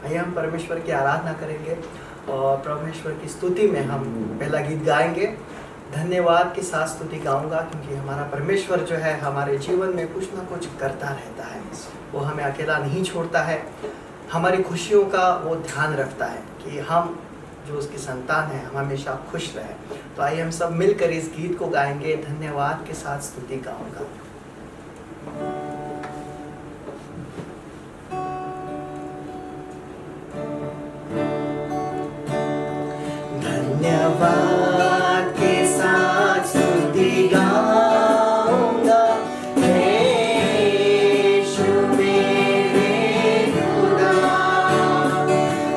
आइए हम परमेश्वर की आराधना करेंगे और परमेश्वर की स्तुति में हम पहला गीत गाएंगे। धन्यवाद के साथ स्तुति गाऊंगा क्योंकि हमारा परमेश्वर जो है हमारे जीवन में कुछ ना कुछ करता रहता है। वो हमें अकेला नहीं छोड़ता है, हमारी खुशियों का वो ध्यान रखता है कि हम जो उसकी संतान है हम हमेशा खुश रहें। तो आइए हम सब मिलकर इस गीत को गाएंगे। धन्यवाद के साथ स्तुति गाऊंगा। धन्यवाद के साथ स्तुति गाऊंगा, यीशु मेरे खुदा।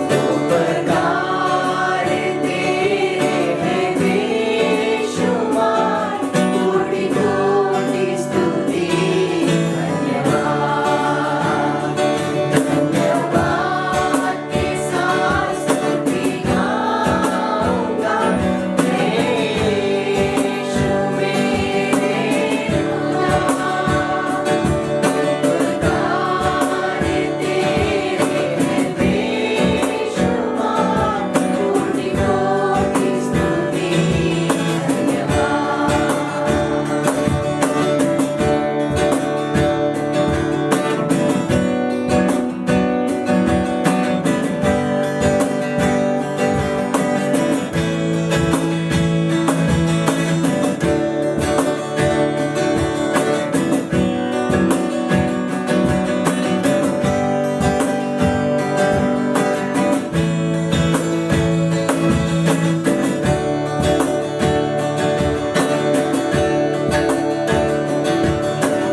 दो प्रकार तेरे हैं बेशुमार, कोटि कोटि स्तुति धन्यवाद। धन्यवाद के साथ स्तुति गाऊंगा, यीशु मेरे खुदा। प्रकार तेरे हैं बेशुमार, कोटि कोटि स्तुति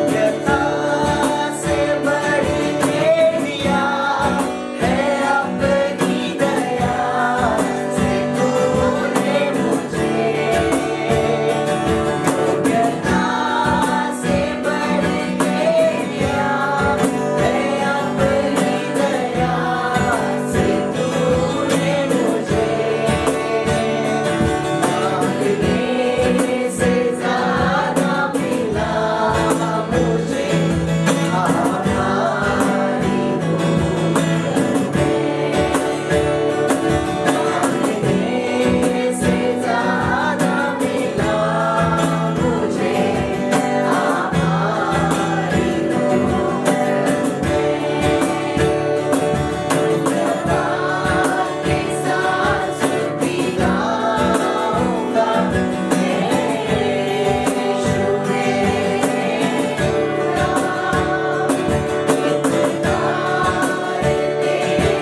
धन्यता से बढ़ के दिया है अपनी दया से तूने मुझे। धन्यता से बढ़ के दिया है अपनी दया से तूने मुझे। मांगने से ज़्यादा मिला मुझे, आभारी हूँ मांगने से ज़्यादा मिला मुझे, आभारी हूँ धन्यवाद के साथ स्तुति गाऊंगा, यीशु मेरे खुदा। प्रकार तेरे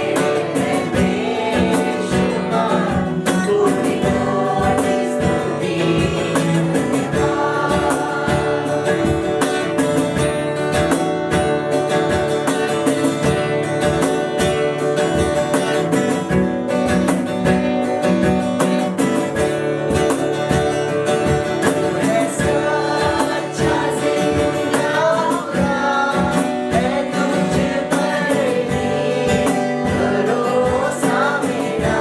हैं बेशुमार, कोटि कोटि स्तुति है सच्चा ज़िंदा खुदा, है तुझ पर ही भरोसा मेरा।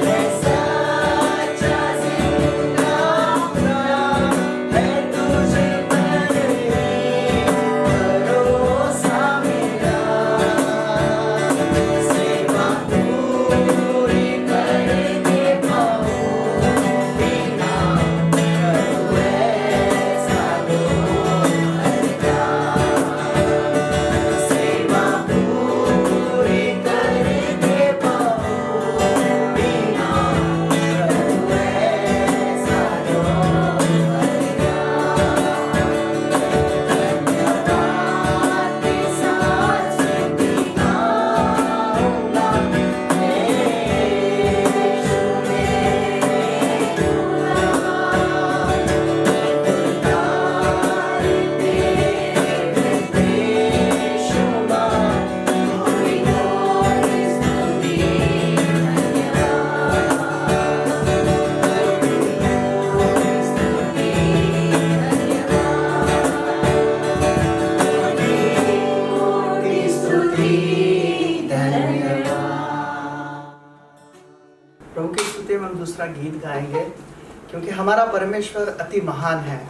है सच्चा ज़िंदा खुदा, है तुझ पर ही भरोसा मेरा। सेवा पूरी करके पाऊँ बिना प्रभु ऐसा दो हरका। सेवा पूरी करके पाऊँ बिना प्रभु ऐसा दो हरका। धन्यवाद के साथ स्तुति गाऊंगा, यीशु मेरे खुदा। प्रकार तेरे हैं बेशुमार, कोटि कोटि स्तुति धन्यवाद। कोटि स्तुति धन्यवाद। प्रभु की स्तुति में हम दूसरा गीत गाएंगे क्योंकि हमारा परमेश्वर अति महान है,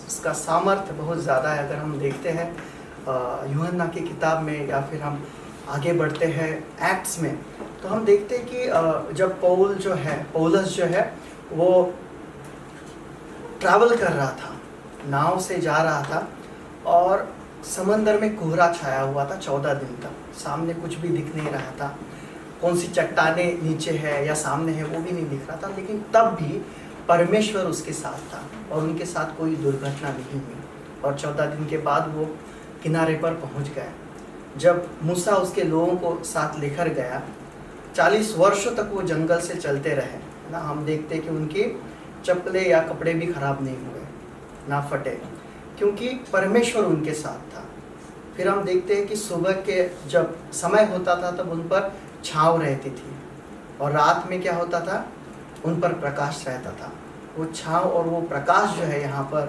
उसका सामर्थ्य बहुत ज़्यादा है। अगर हम देखते हैं यूहन्ना की किताब में या फिर हम आगे बढ़ते हैं एक्ट्स में, तो हम देखते हैं कि जब पौलुस जो है वो ट्रैवल कर रहा था, नाव से जा रहा था और समंदर में कोहरा छाया हुआ था 14 दिन तक। सामने कुछ भी दिख नहीं रहा था, कौन सी चट्टाने नीचे है या सामने है वो भी नहीं दिख रहा था, लेकिन तब भी परमेश्वर उसके साथ था और उनके साथ कोई दुर्घटना नहीं हुई। और 14 दिन के बाद वो किनारे पर पहुंच गए। जब मूसा उसके लोगों को साथ लेकर गया, 40 वर्षों तक वो जंगल से चलते रहे ना। हम देखते कि उनकी चप्पलें या कपड़े भी खराब नहीं हुए, ना फटे, क्योंकि परमेश्वर उनके साथ था। फिर हम देखते हैं कि सुबह के जब समय होता था तब उन पर छाँव रहती थी और रात में क्या होता था, उन पर प्रकाश रहता था। वो छाँव और वो प्रकाश जो है यहाँ पर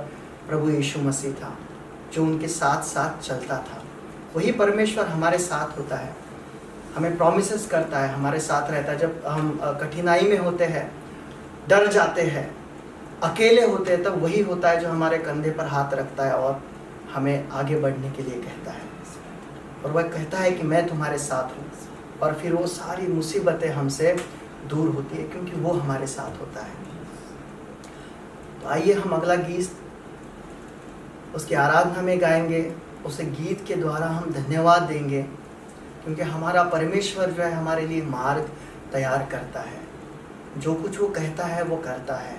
प्रभु यीशु मसीह था, जो उनके साथ साथ चलता था। वही परमेश्वर हमारे साथ होता है, हमें प्रॉमिसेस करता है, हमारे साथ रहता है। जब हम कठिनाई में होते हैं, डर जाते हैं, अकेले होते हैं, तब वही होता है जो हमारे कंधे पर हाथ रखता है और हमें आगे बढ़ने के लिए कहता है। और वह कहता है कि मैं तुम्हारे साथ हूँ, और फिर वो सारी मुसीबतें हमसे दूर होती है क्योंकि वो हमारे साथ होता है। तो आइए हम अगला गीत उसकी आराधना में गाएंगे। उसे गीत के द्वारा हम धन्यवाद देंगे क्योंकि हमारा परमेश्वर जो है हमारे लिए मार्ग तैयार करता है। जो कुछ वो कहता है वो करता है,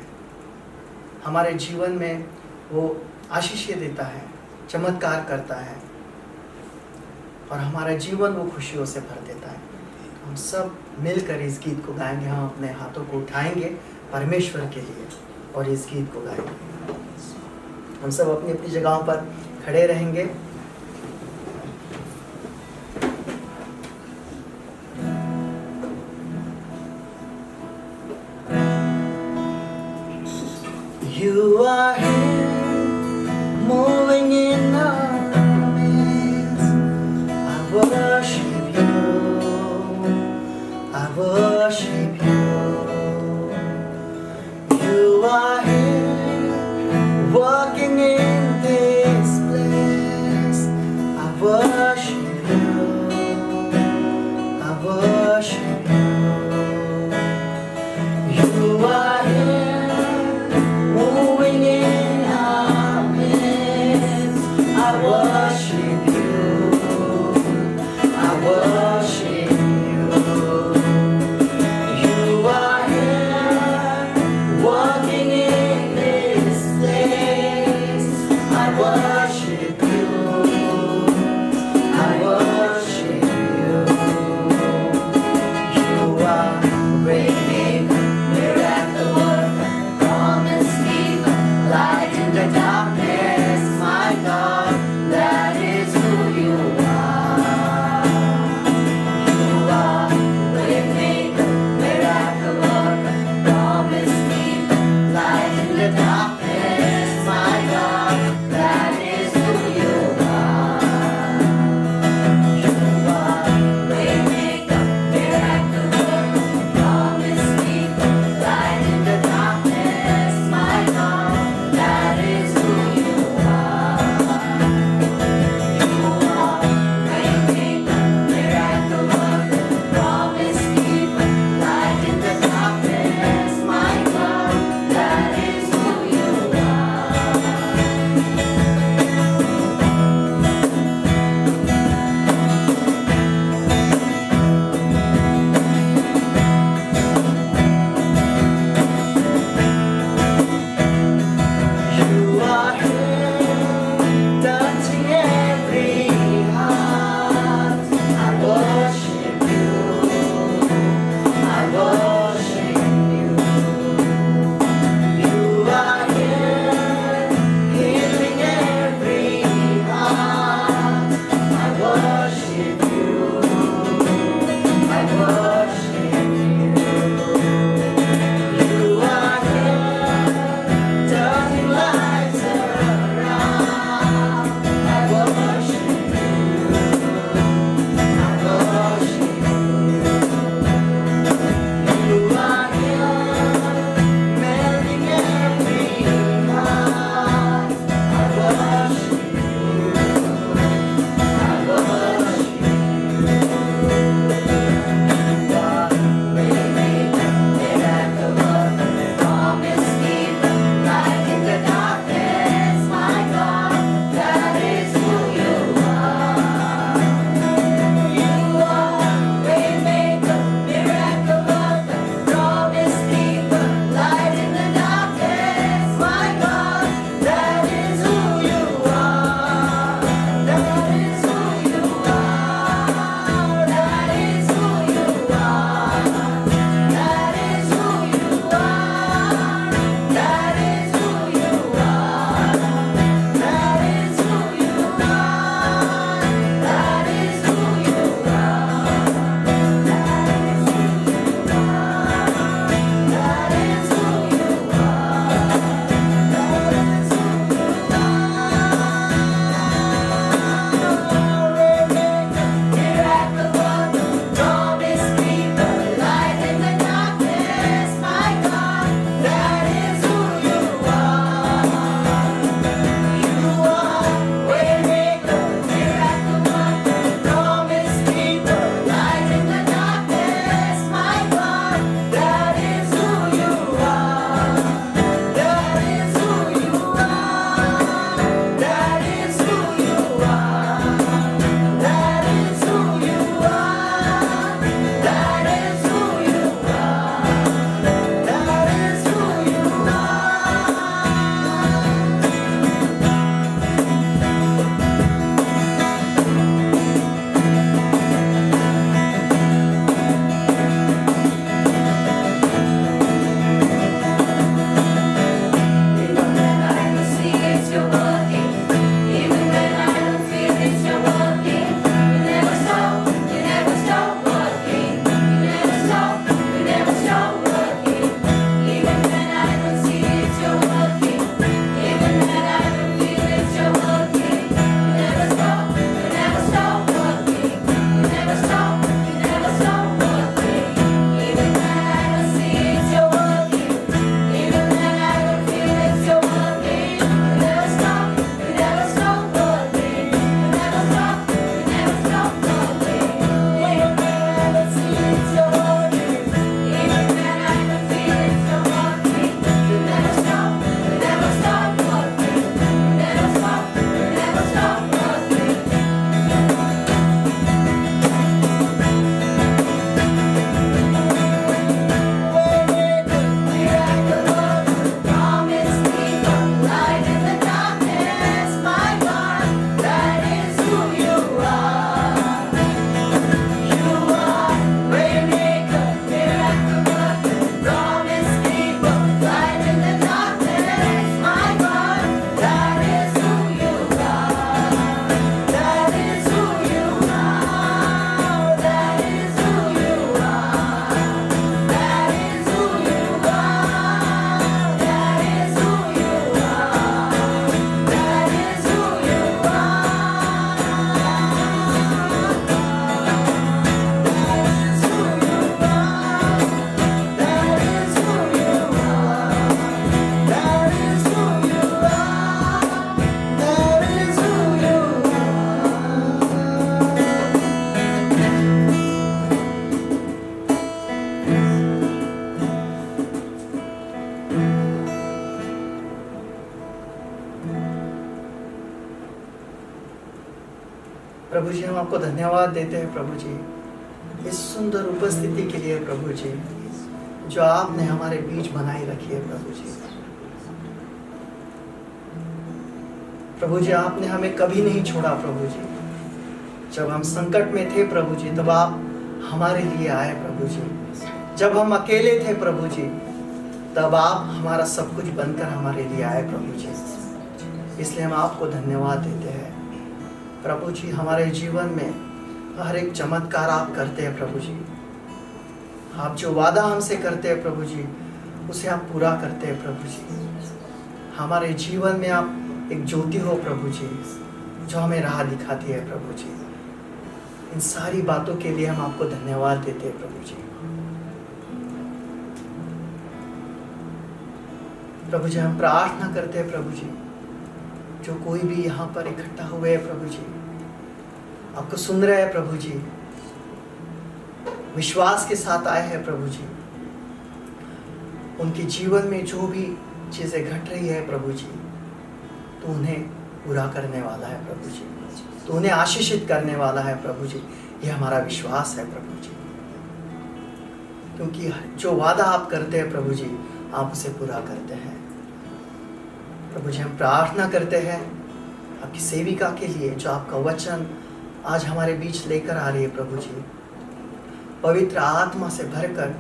हमारे जीवन में वो आशीषें देता है, चमत्कार करता है और हमारा जीवन वो खुशियों से भर देता है। हम सब मिलकर इस गीत को गाएंगे। हम अपने हाथों को उठाएंगे परमेश्वर के लिए और इस गीत को गाएंगे। हम सब अपनी अपनी जगहों पर खड़े रहेंगे। You are here, moving in our midst. I worship you, I worship you. You are here, walking in this place. प्रभु जी हम आपको धन्यवाद देते हैं प्रभु जी इस सुंदर उपस्थिति के लिए प्रभु जी जो आपने हमारे बीच बनाई रखी है प्रभु जी। प्रभु जी आपने हमें कभी नहीं छोड़ा प्रभु जी। जब हम संकट में थे प्रभु जी तब आप हमारे लिए आए प्रभु जी। जब हम अकेले थे प्रभु जी तब आप हमारा सब कुछ बनकर हमारे लिए आए प्रभु जी। इसलिए हम आपको धन्यवाद देते हैं प्रभु जी। हमारे जीवन में हर एक चमत्कार आप करते हैं प्रभु जी। आप जो वादा हमसे करते हैं प्रभु जी उसे आप पूरा करते हैं प्रभु जी। हमारे जीवन में आप एक ज्योति हो प्रभु जी जो हमें राह दिखाती है प्रभु जी। इन सारी बातों के लिए हम आपको धन्यवाद देते हैं प्रभु जी। प्रभु जी हम प्रार्थना करते हैं प्रभु जी जो कोई भी यहाँ पर इकट्ठा हुए हैं प्रभु जी आपको सुन रहे हैं प्रभु जी, विश्वास के साथ आए हैं प्रभु जी। उनके जीवन में जो भी चीज़ें घट रही है प्रभु जी तो उन्हें पूरा करने वाला है प्रभु जी, तो उन्हें आशीषित करने वाला है प्रभु जी। ये हमारा विश्वास है प्रभु जी, क्योंकि जो वादा आप करते हैं प्रभु जी आप उसे पूरा करते हैं प्रभु जी। हम प्रार्थना करते हैं आपकी सेविका के लिए जो आपका वचन आज हमारे बीच लेकर आ रही है प्रभु जी। पवित्र आत्मा से भरकर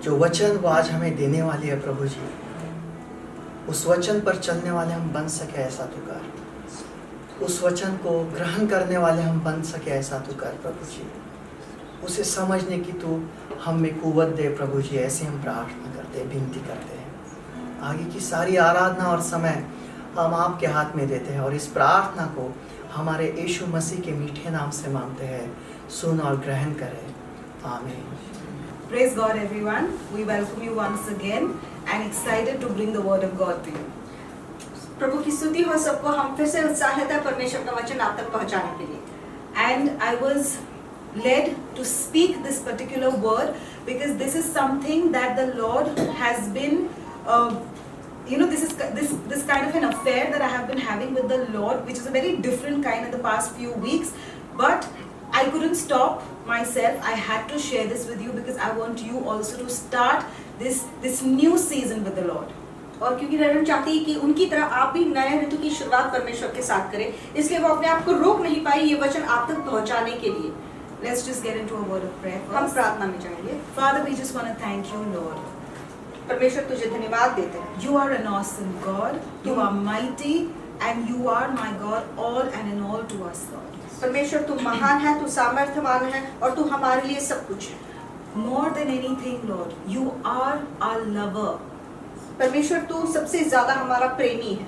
जो वचन वो आज हमें देने वाली है प्रभु जी, उस वचन पर चलने वाले हम बन सके ऐसा तो कर। उस वचन को ग्रहण करने वाले हम बन सके ऐसा तो कर प्रभु जी। उसे समझने की तू हमें कुव्वत दे प्रभु जी। ऐसे हम प्रार्थना करते हैं, विनती करते हैं। आगे की सारी आराधना और समय हम आपके हाथ में देते हैं और इस प्रार्थना को हमारे यीशु मसीह के मीठे नाम से मांगते हैं। सुन और ग्रहण करें, आमीन। Praise God everyone. We welcome you once again and excited to bring the word of God to you. प्रभु की स्तुति हो सबको। हम फिर से उत्साहित है परमेश्वर का वचन आप तक पहुंचाने के लिए। And I was led to speak this particular word because this is something that the Lord has been this kind of an affair that I have been having with the Lord, which is a very different kind in the past few weeks, but I couldn't stop myself. I had to share this with you because I want you also to start this new season with the Lord. और क्योंकि Raven चाहती है कि उनकी तरह आप भी नए ऋतु की शुरुआत परमेश्वर के साथ करें, इसलिए वो अपने आप को रोक नहीं पाई ये वचन आप तक पहुंचाने के लिए। Let's just get into a word of prayer first. हम प्रार्थना में जाएंगे। Father, we just want to thank you, Lord. परमेश्वर तुझे धन्यवाद देते हैं। You are an awesome God. You are mighty, and you are my God, all and in all to us, Lord. परमेश्वर तू महान है, तू सामर्थ्यवान है और तू हमारे लिए सब कुछ है। More than anything, Lord, you are our lover. परमेश्वर तू सबसे ज्यादा हमारा प्रेमी है।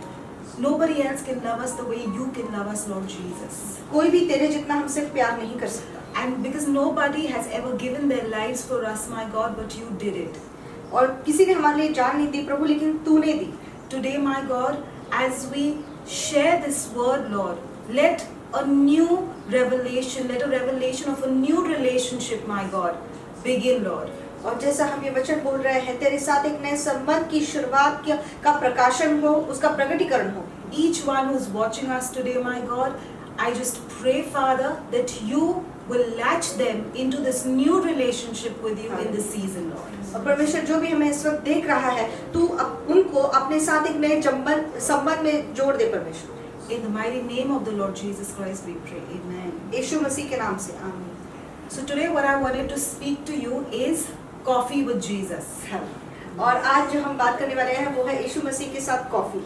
Nobody else can love us the way you can love us, Lord Jesus. कोई भी तेरे जितना हमसे प्यार नहीं कर सकता। And because nobody has ever given their lives for us, my God, but you did it. और किसी ने हमारे लिए जान नहीं दी प्रभु, लेकिन तूने दी। Today, my God, as we share this word, Lord, let a new revelation, let a revelation of a new relationship, my God, begin, Lord. और जैसा हम ये वचन बोल रहे हैं, तेरे साथ एक नए संबंध की शुरुआत का प्रकाशन हो, उसका प्रकटीकरण हो। Each one who's watching us today, my God, I just pray, Father, that you will latch them into this new relationship with you in this season, Lord. और परमेश्वर जो भी हमें इस वक्त देख रहा है, तू उनको अपने साथ एक नए संबंध में जोड़ दे परमेश्वर। In the mighty name of the Lord Jesus Christ, we pray. Amen. यीशु मसीह के नाम से आमीन। So today, what I wanted to speak to you is coffee with Jesus. और आज जो हम बात करने वाले हैं वो है यीशु मसीह के साथ coffee.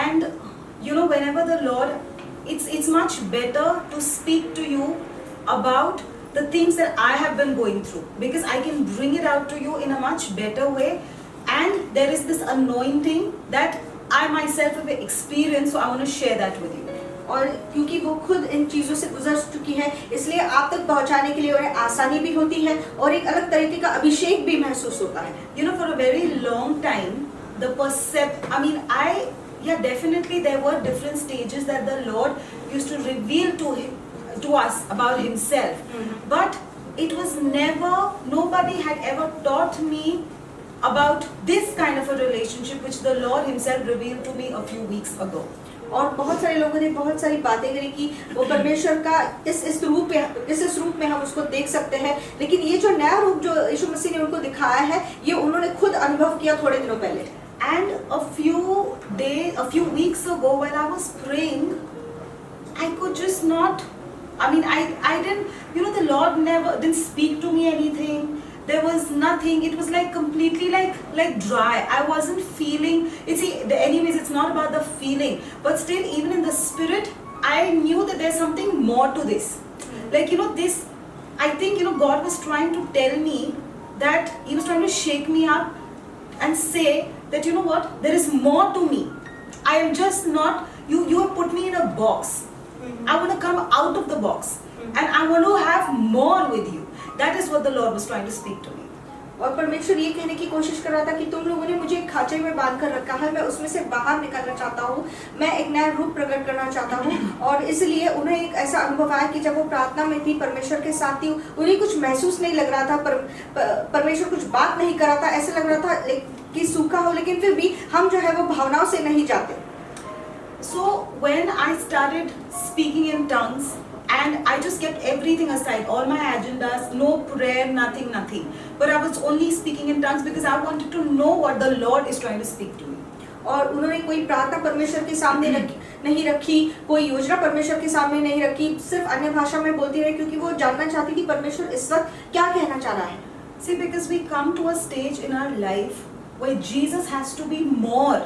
And you know, whenever the Lord, it's much better to speak to you about the things that I have been going through, because I can bring it out to you in a much better way, and there is this anointing that I myself have experienced, so I want to share that with you. और क्योंकि वो खुद इन चीज़ों से गुजर चुकी है, इसलिए आप तक पहुंचाने के लिए उन्हें आसानी भी होती है और एक अलग तरीके का अभिषेक भी महसूस होता है। You know, for a very long time, definitely there were different stages that the Lord used to reveal to us about Himself. But it was nobody had ever taught me about this kind of a relationship which the Lord Himself revealed to me a few weeks ago. और बहुत सारे लोगों ने बहुत सारी बातें करी कि वो परमेश्वर का इस रूप में हम उसको देख सकते हैं, लेकिन ये जो नया रूप जो यीशु मसीह ने उनको दिखाया है, ये उन्होंने खुद अनुभव किया थोड़े दिनों पहले। And a few weeks ago when I was praying, I could just not, I didn't, the Lord didn't speak to me anything. There was nothing. It was like completely like dry. I wasn't feeling, anyways, it's not about the feeling, but still, even in the spirit, I knew that there's something more to this. Like, this, I think, God was trying to tell me that He was trying to shake me up and say that, there is more to me. I am just not, you have put me in a box. I want to come out of the box and I want to have more with you. That is what the Lord was trying to speak to me. और परमेश्वर ये कहने की कोशिश कर रहा था कि तुम लोगों ने मुझे एक खांचे में बांध कर रखा है, मैं उसमें से बाहर निकलना चाहता हूँ, मैं एक नया रूप प्रकट करना चाहता हूँ। और इसलिए उन्हें एक ऐसा अनुभव आया कि जब वो प्रार्थना में थी, परमेश्वर के साथ थी, उन्हें कुछ महसूस नहीं लग रहा था, परमेश्वर कुछ बात नहीं कर रहा था, ऐसा लग रहा था कि सूखा हो, लेकिन फिर भी हम जो है वो भावनाओं से नहीं जाते। So when I started speaking in tongues, and I just kept everything aside, all my agendas, no prayer, nothing. But I was only speaking in tongues because I wanted to know what the Lord is trying to speak to me. और उन्होंने कोई प्रार्थना परमेश्वर के सामने नहीं रखी, कोई योजना परमेश्वर के सामने नहीं रखी, सिर्फ अन्य भाषा में बोलती रही, क्योंकि वो जानना चाहती थी परमेश्वर इस वक्त क्या कहना चाह रहा है। See, because we come to a stage in our life where Jesus has to be more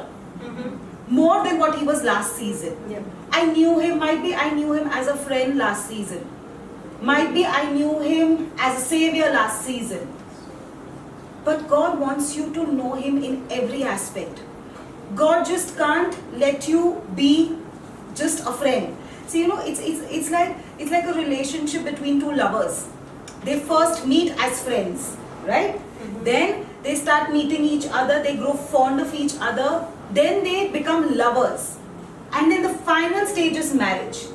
than what He was last season. Yeah. Might be I knew Him as a friend last season. Might be I knew Him as a savior last season. But God wants you to know Him in every aspect. God just can't let you be just a friend. See, it's like a relationship between two lovers. They first meet as friends, right? Then they start meeting each other, they grow fond of each other, then they become lovers. And then the final stage is marriage.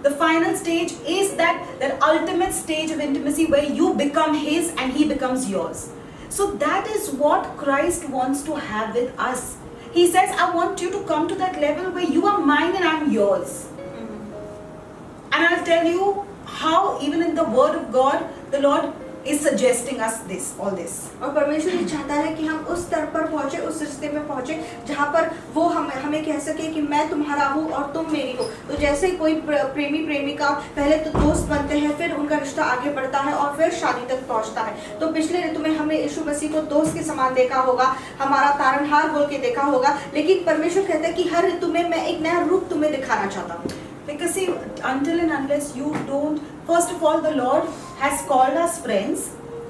The final stage is that ultimate stage of intimacy where you become His and He becomes yours. So that is what Christ wants to have with us. He says, I want you to come to that level where you are mine and I'm yours. And I'll tell you how, even in the Word of God, the Lord is suggesting us all this. और परमेश्वर ये चाहता है कि हम उस स्तर पर पहुंचे, उस रिश्ते में पहुंचे जहाँ पर वो हमें कह सके कि मैं तुम्हारा हूँ और तुम मेरी हो। तो जैसे कोई प्रेमी प्रेमिका पहले तो दोस्त बनते हैं, फिर उनका रिश्ता आगे बढ़ता है और फिर शादी तक पहुंचता है। तो पिछले ऋतु में हमने यीशु मसीह को दोस्त के समान देखा होगा, हमारा तारणहार बोल के देखा होगा, लेकिन परमेश्वर कहता है कि हर ऋतु में मैं एक नया रूप तुम्हें दिखाना चाहता हूँ। Because see, until and unless you don't, first of all, the Lord has called us friends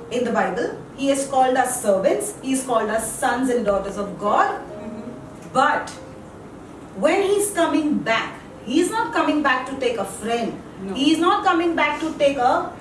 in the Bible. He has called us servants. He has called us sons and daughters of God. But when He's coming back, He's not coming back to take a friend. No. He is not coming back to take a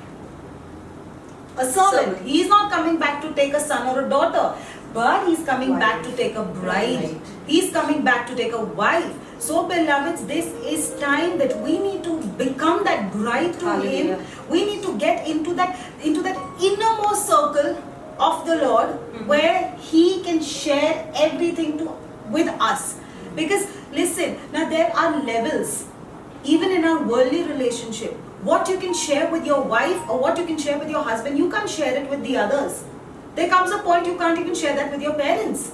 servant. He is not coming back to take a son or a daughter. But He's coming back to take a bride. He's coming back to take a wife. So beloveds, this is time that we need to become that bride to Hallelujah. Him. We need to get into that innermost circle of the Lord, where He can share everything with us. Because listen, now there are levels, even in our worldly relationship. What you can share with your wife or what you can share with your husband, you can't share it with the others. There comes a point you can't even share that with your parents.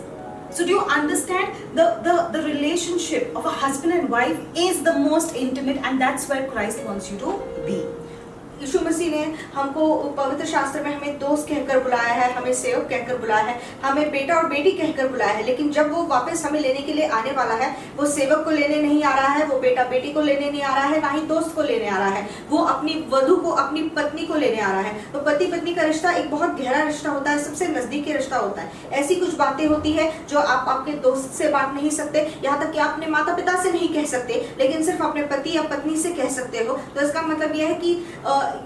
So do you understand the relationship of a husband and wife is the most intimate, and that's where Christ wants you to be. यीशु मसीह ने हमको पवित्र शास्त्र में हमें दोस्त कहकर बुलाया है, हमें सेवक कहकर बुलाया है, हमें बेटा और बेटी कहकर बुलाया है, लेकिन जब वो वापस हमें लेने के लिए आने वाला है, वो सेवक को लेने नहीं आ रहा है, वो बेटा बेटी को लेने नहीं आ रहा है, ना ही दोस्त को लेने आ रहा है, वो अपनी वधु को, अपनी पत्नी को लेने आ रहा है। तो पति पत्नी का रिश्ता एक बहुत गहरा रिश्ता होता है, सबसे नजदीकी रिश्ता होता है। ऐसी कुछ बातें होती है जो आप आपके दोस्त से बांट नहीं सकते, यहाँ तक कि आप अपने माता पिता से नहीं कह सकते, लेकिन सिर्फ अपने पति या पत्नी से कह सकते हो। तो इसका मतलब यह है कि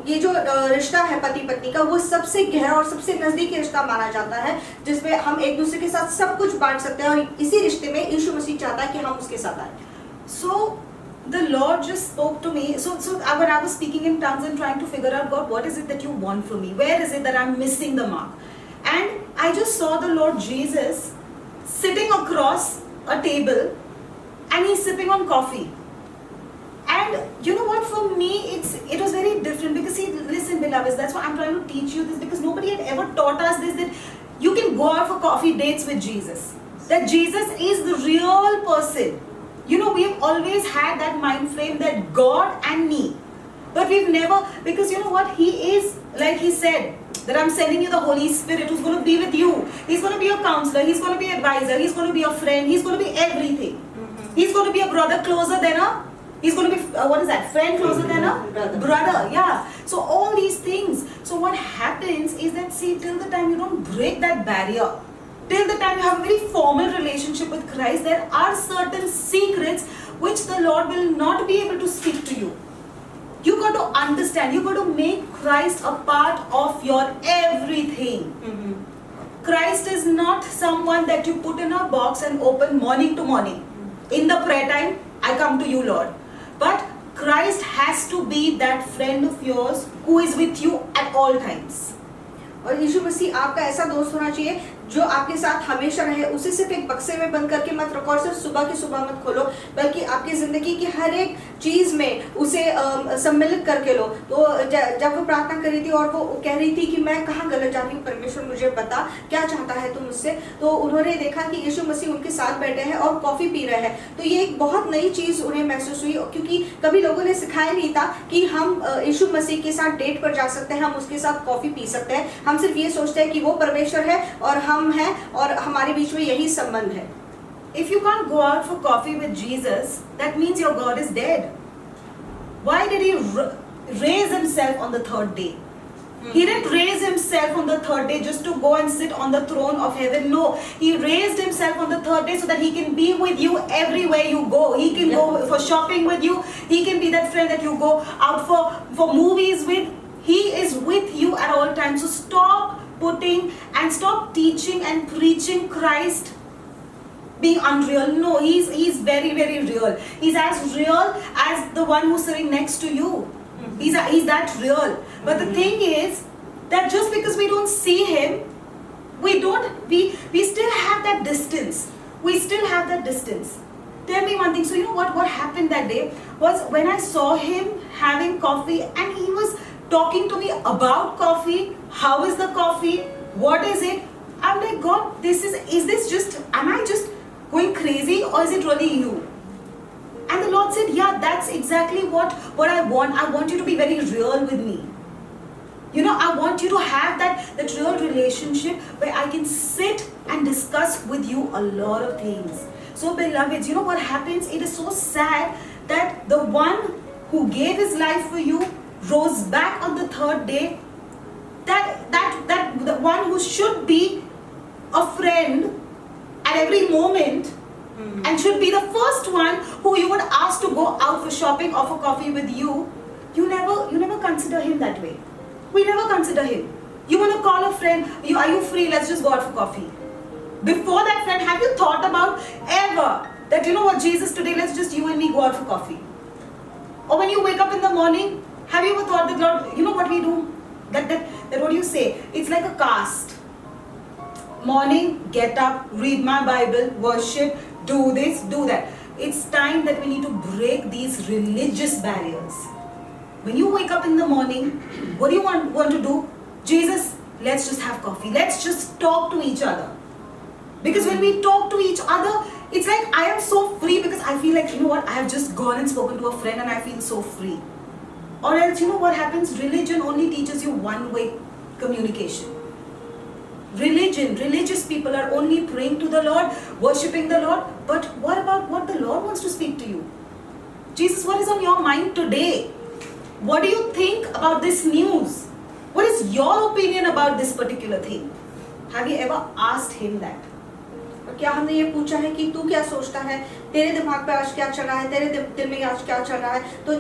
ये जो रिश्ता है पति पत्नी का, वो सबसे गहरा और सबसे नजदीकी रिश्ता माना जाता है, जिसमें हम एक दूसरे के साथ सब कुछ बांट सकते हैं, और इसी रिश्ते में यीशु मसीह चाहता है कि हम उसके साथ आए। So the Lord just spoke to me. So when I was speaking in tongues and trying to figure out, God, what is it that you want from me? Where is it that I'm missing the mark? And I just saw the Lord Jesus sitting across a table, and He's sipping on coffee. And you know what, for me, it was very different because see, listen, beloveds, that's why I'm trying to teach you this, because nobody had ever taught us this, that you can go out for coffee dates with Jesus. That Jesus is the real person. You know, we've always had that mind frame that God and me. But we've never, because you know what, He is, like He said, that I'm sending you the Holy Spirit who's going to be with you. He's going to be your counselor, He's going to be an advisor, He's going to be your friend, He's going to be everything. He's going to be a brother closer than a, He's going to be, what is that, friend closer than a brother, yeah. So all these things. So what happens is that, see, till the time you don't break that barrier, till the time you have a very formal relationship with Christ, there are certain secrets which the Lord will not be able to speak to you. You got to understand, you got to make Christ a part of your everything. Christ is not someone that you put in a box and open morning to morning. In the prayer time, I come to you, Lord. But Christ has to be that friend of yours who is with you at all times. और यीशु मसीह आपका ऐसा दोस्त होना चाहिए जो आपके साथ हमेशा रहे, उसे सिर्फ एक बक्से में बंद करके मत रखो और सिर्फ सुबह की सुबह मत खोलो, बल्कि आपकी ज़िंदगी की हर एक चीज़ में उसे सम्मिलित करके लो। तो जब वो प्रार्थना कर रही थी और वो कह रही थी कि मैं कहाँ गलत जा रही हूँ, परमेश्वर मुझे बता क्या चाहता है तुम मुझसे, तो उन्होंने देखा कि यीशु मसीह उनके साथ बैठे हैं और कॉफ़ी पी रहे हैं। तो ये एक बहुत नई चीज़ उन्हें महसूस हुई, क्योंकि कभी लोगों ने सिखाया नहीं था कि हम यीशु मसीह के साथ डेट पर जा सकते हैं, हम उसके साथ कॉफ़ी पी सकते हैं। हम सिर्फ ये सोचते हैं कि वो परमेश्वर है और हम हैं और हमारे बीच में यही संबंध है। If you can't go out for coffee with Jesus, that means your God is dead. Why did He raise Himself on the third day? He didn't raise Himself on the third day just to go and sit on the throne of heaven. No, He raised Himself on the third day so that He can be with you everywhere you go. He can go for shopping with you. He can be that friend that you go out for movies with. He is with you at all times. So stop putting and stop teaching and preaching Christ being unreal. No, He's very, very real. He's as real as the one who's sitting next to you. He's that real. But the thing is that just because we don't see Him, we still have that distance. We still have that distance. Tell me one thing. So you know what happened that day was when I saw him having coffee and he was talking to me about coffee. How is the coffee? What is it? I'm like, God, is this just, am I just going crazy or is it really you? And the Lord said, yeah, that's exactly what I want. I want you to be very real with me. You know, I want you to have that real relationship where I can sit and discuss with you a lot of things. So beloveds, you know what happens? It is so sad that the one who gave his life for you rose back on the third day. That the one who should be a friend at every moment and should be the first one who you would ask to go out for shopping or for coffee with you, you never consider him that way. We never consider him. You want to call a friend, are you free? Let's just go out for coffee. Before that friend, have you thought about ever that, you know what, Jesus, today let's just you and me go out for coffee? Or when you wake up in the morning, have you ever thought that, Lord, you know what we do? That what do you say? It's like a caste. Morning, get up, read my Bible, worship, do this, do that. It's time that we need to break these religious barriers. When you wake up in the morning, what do you want to do? Jesus, let's just have coffee. Let's just talk to each other. Because when we talk to each other, it's like I am so free because I feel like, you know what, I have just gone and spoken to a friend and I feel so free. Or else, you know what happens? Religion only teaches you one-way communication. Religious people are only praying to the Lord, worshipping the Lord. But what about what the Lord wants to speak to you? Jesus, what is on your mind today? What do you think about this news? What is your opinion about this particular thing? Have you ever asked him that? क्या हमने ये पूछा है कि तू क्या सोचता है, तेरे दिमाग पे आज क्या चल रहा है, तेरे दिल में आज क्या चल रहा है? तो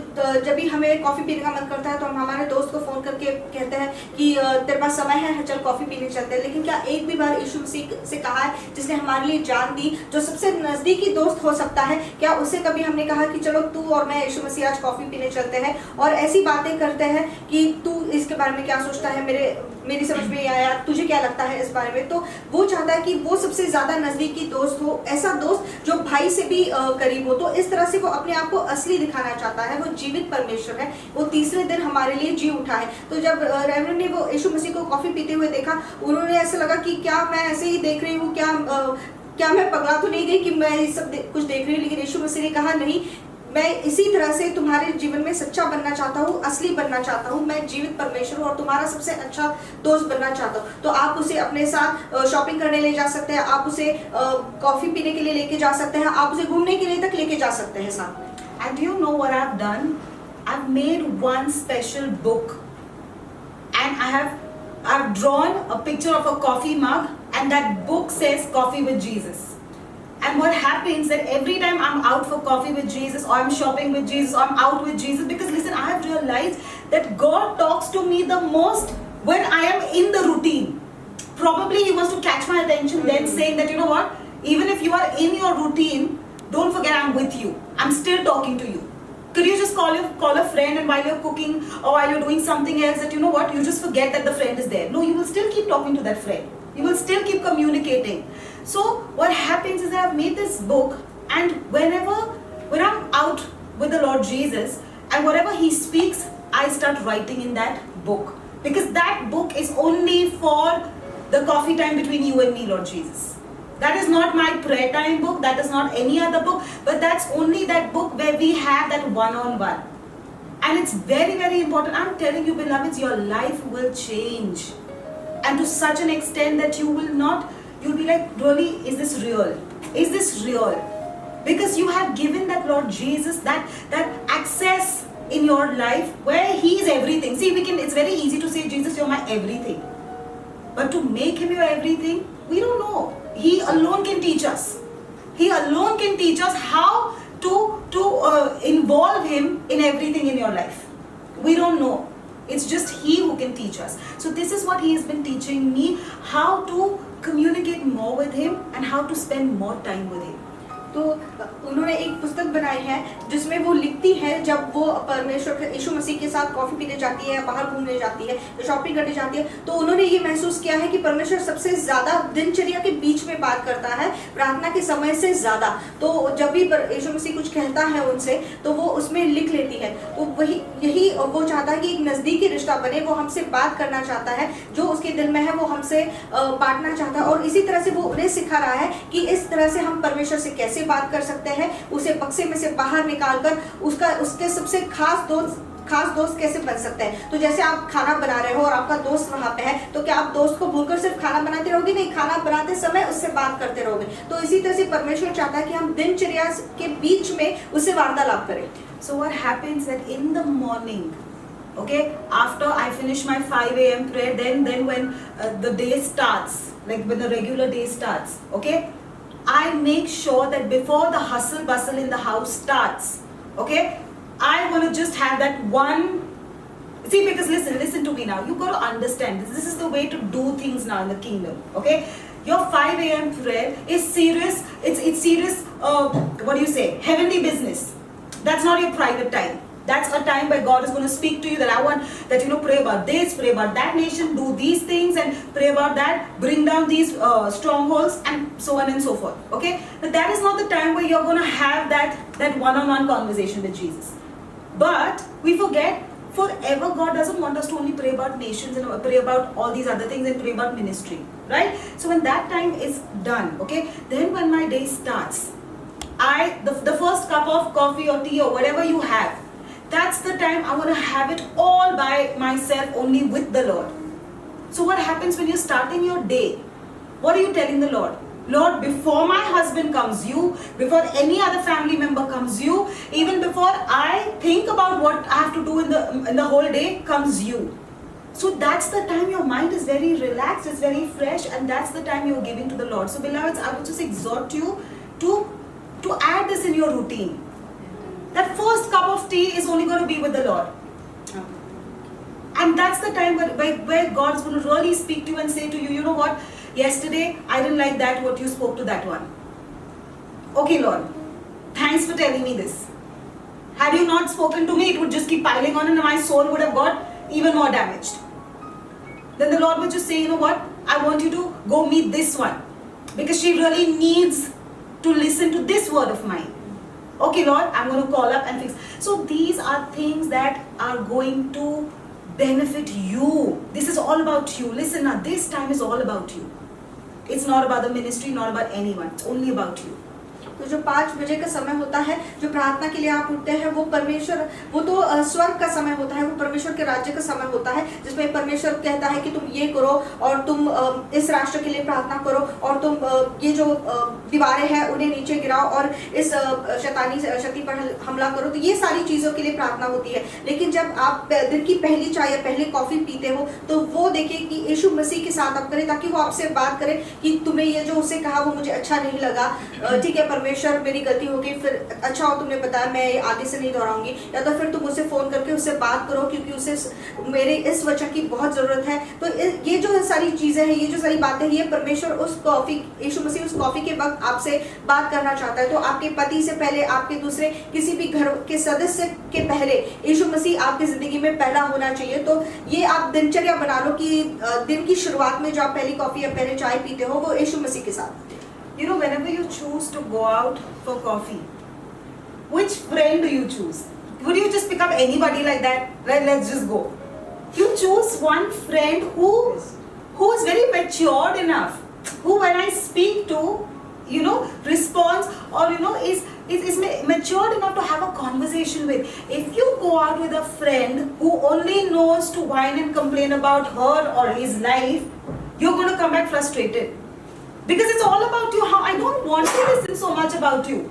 जब भी हमें कॉफ़ी पीने का मन करता है तो हम हमारे दोस्त को फ़ोन करके कहते हैं कि तेरे पास समय है, चल कॉफ़ी पीने चलते हैं। लेकिन क्या एक भी बार यीशु मसीह से कहा है, जिसने हमारे लिए जान दी, जो सबसे नज़दीकी दोस्त हो सकता है, क्या उससे कभी हमने कहा कि चलो तू और मैं यीशु मसीह आज कॉफ़ी पीने चलते हैं और ऐसी बातें करते हैं कि तू इसके बारे में क्या सोचता है, मेरी समझ में आया, तुझे क्या लगता है इस बारे में? तो वो चाहता है कि वो सबसे ज़्यादा नज़दीकी दोस्त हो, ऐसा दोस्त जो भाई से भी करीब हो। तो इस तरह से वो अपने आप को असली दिखाना चाहता है, वो जीवित परमेश्वर है, वो तीसरे दिन हमारे लिए जी उठा है। तो जब रेवरेंड ने वो यीशु मसीह को कॉफी पीते हुए देखा, उन्होंने ऐसा लगा कि क्या मैं ऐसे ही देख रही हूँ, क्या मैं पगला तो नहीं गई कि मैं ये सब कुछ देख रही हूँ। लेकिन यीशु मसीह ने कहा नहीं, मैं इसी तरह से तुम्हारे जीवन में सच्चा बनना चाहता हूँ, असली बनना चाहता हूँ, मैं जीवित परमेश्वर हूँ और तुम्हारा सबसे अच्छा दोस्त बनना चाहता हूँ। तो आप उसे अपने साथ शॉपिंग करने ले जा सकते हैं, आप उसे कॉफी पीने के लिए लेके जा सकते हैं, आप उसे घूमने के लिए तक लेके जा सकते हैं साथ में। And do you know what I've done? I've made one special book, and I've drawn a picture of a coffee mug, and that book says Coffee with Jesus. And what happens that every time I'm out for coffee with Jesus, or I'm shopping with Jesus, or I'm out with Jesus, because listen, I have realized that God talks to me the most when I am in the routine. Probably He wants to catch my attention, then saying that, you know what, even if you are in your routine, don't forget I'm with you. I'm still talking to you. Could you just call a friend, and while you're cooking or while you're doing something else, that you know what, you just forget that the friend is there? No, you will still keep talking to that friend. You will still keep communicating. So what happens is that I've made this book, and when I'm out with the Lord Jesus, and whatever He speaks, I start writing in that book, because that book is only for the coffee time between you and me, Lord Jesus. That is not my prayer time book, that is not any other book, but that's only that book where we have that one-on-one. And it's very, very important. I'm telling you, beloveds, your life will change. And to such an extent that you'll be like, really, is this real? Is this real? Because you have given that Lord Jesus that access in your life where He is everything. See, it's very easy to say, Jesus, you're my everything. But to make Him your everything, we don't know. He alone can teach us. He alone can teach us how to involve Him in everything in your life. We don't know. It's just He who can teach us. So this is what He has been teaching me, how to communicate more with Him and how to spend more time with Him. तो उन्होंने एक पुस्तक बनाई है जिसमें वो लिखती है, जब वो परमेश्वर यीशु मसीह के साथ कॉफी पीने जाती है, बाहर घूमने जाती है, शॉपिंग करने जाती है, तो उन्होंने ये महसूस किया है कि परमेश्वर सबसे ज्यादा दिनचर्या के बीच में बात करता है, प्रार्थना के समय से ज्यादा। तो जब भी यीशु मसीह कुछ कहता है उनसे, तो वो उसमें लिख लेती है। तो यही वो चाहता है कि एक नजदीकी रिश्ता बने, वो हमसे बात करना चाहता है, जो उसके दिल में है वो हमसे बांटना चाहता है। और इसी तरह से वो उन्हें सिखा रहा है कि इस तरह से हम परमेश्वर से कैसे बात कर सकते हैं, उसे बक्से में से बाहर निकालकर उसके सबसे खास दोस्त कैसे बन सकते हैं। तो जैसे आप खाना बना रहे हो और आपका दोस्त वहां पे है, तो क्या आप दोस्त को भूलकर सिर्फ खाना बनाते रहोगे? नहीं, खाना बनाते समय उससे बात करते रहोगे। तो इसी तरह से परमेश्वर चाहता है कि हम दिनचर्या के बीच में उससे वार्तालाप करें। So what happens that in the morning, okay, after I finish my 5 a.m. prayer, then when the day starts, like when the regular day starts, okay, I make sure that before the hustle bustle in the house starts, okay, I want to just have that one. See, because listen to me now. You got to understand this is the way to do things now in the kingdom, okay? Your 5 a.m. prayer is serious. It's serious. What do you say? Heavenly business. That's not your private time. That's a time where God is going to speak to you, that I want that, pray about this, pray about that nation, do these things and pray about that, bring down these strongholds and so on and so forth. Okay? But that is not the time where you're going to have that one-on-one conversation with Jesus. But we forget, forever God doesn't want us to only pray about nations and pray about all these other things and pray about ministry. Right? So when that time is done, okay, then when my day starts, the first cup of coffee or tea or whatever you have, that's the time I want to have it all by myself, only with the Lord. So what happens when you're starting your day? What are you telling the Lord? Lord, before my husband comes, you, before any other family member comes, you, even before I think about what I have to do in the whole day, comes you. So that's the time your mind is very relaxed, it's very fresh, and that's the time you're giving to the Lord. So beloveds, I would just exhort you to add this in your routine. That first cup of tea is only going to be with the Lord. And that's the time where God is going to really speak to you and say to you, you know what, yesterday I didn't like that, what you spoke to that one. Okay, Lord, thanks for telling me this. Had you not spoken to me, it would just keep piling on and my soul would have got even more damaged. Then the Lord would just say, you know what, I want you to go meet this one, because she really needs to listen to this word of mine. Okay, Lord, I'm going to call up and fix. So these are things that are going to benefit you. This is all about you. Listen now, this time is all about you. It's not about the ministry, not about anyone. It's only about you. तो जो 5 बजे का समय होता है, जो प्रार्थना के लिए आप उठते हैं, वो परमेश्वर, वो तो स्वर्ग का समय होता है, वो परमेश्वर के राज्य का समय होता है, जिसमें परमेश्वर कहता है कि तुम ये करो और तुम इस राष्ट्र के लिए प्रार्थना करो और तुम ये जो दीवारें हैं उन्हें नीचे गिराओ और इस शैतानी शक्ति पर हमला करो। तो ये सारी चीज़ों के लिए प्रार्थना होती है। लेकिन जब आप दिन की पहली चाय या पहली कॉफ़ी पीते हो, तो वो देखिए कि यीशु मसीह के साथ आप करें, ताकि वो आपसे बात करे कि तुमने ये जो उससे कहा वो मुझे अच्छा नहीं लगा, ठीक है परमेश्वर मेरी गलती हो गई, फिर अच्छा हो तुमने बताया, मैं आगे से नहीं दोहराऊंगी। या तो फिर तुम उससे फ़ोन करके उससे बात करो, क्योंकि उसे मेरे इस वचन की बहुत ज़रूरत है। तो ये जो सारी चीज़ें हैं, ये जो सारी बातें हैं, ये परमेश्वर उस कॉफ़ी, यीशु मसीह उस कॉफ़ी के वक्त आपसे बात करना चाहता है। तो आपके पति से पहले, आपके दूसरे किसी भी घर के सदस्य के पहले यीशु मसीह आपकी ज़िंदगी में पहला होना चाहिए। तो ये आप दिनचर्या बना लो कि दिन की शुरुआत में जो आप पहली कॉफ़ी या पहले चाय पीते हो, वो यीशु मसीह के साथ। You know, whenever you choose to go out for coffee, which friend do you choose? Would you just pick up anybody like that? Right, let's just go. You choose one friend who is very matured enough, who when I speak to, you know, responds, or you know, is matured enough to have a conversation with. If you go out with a friend who only knows to whine and complain about her or his life, you're going to come back frustrated. Because it's all about you. How I don't want to listen so much about you.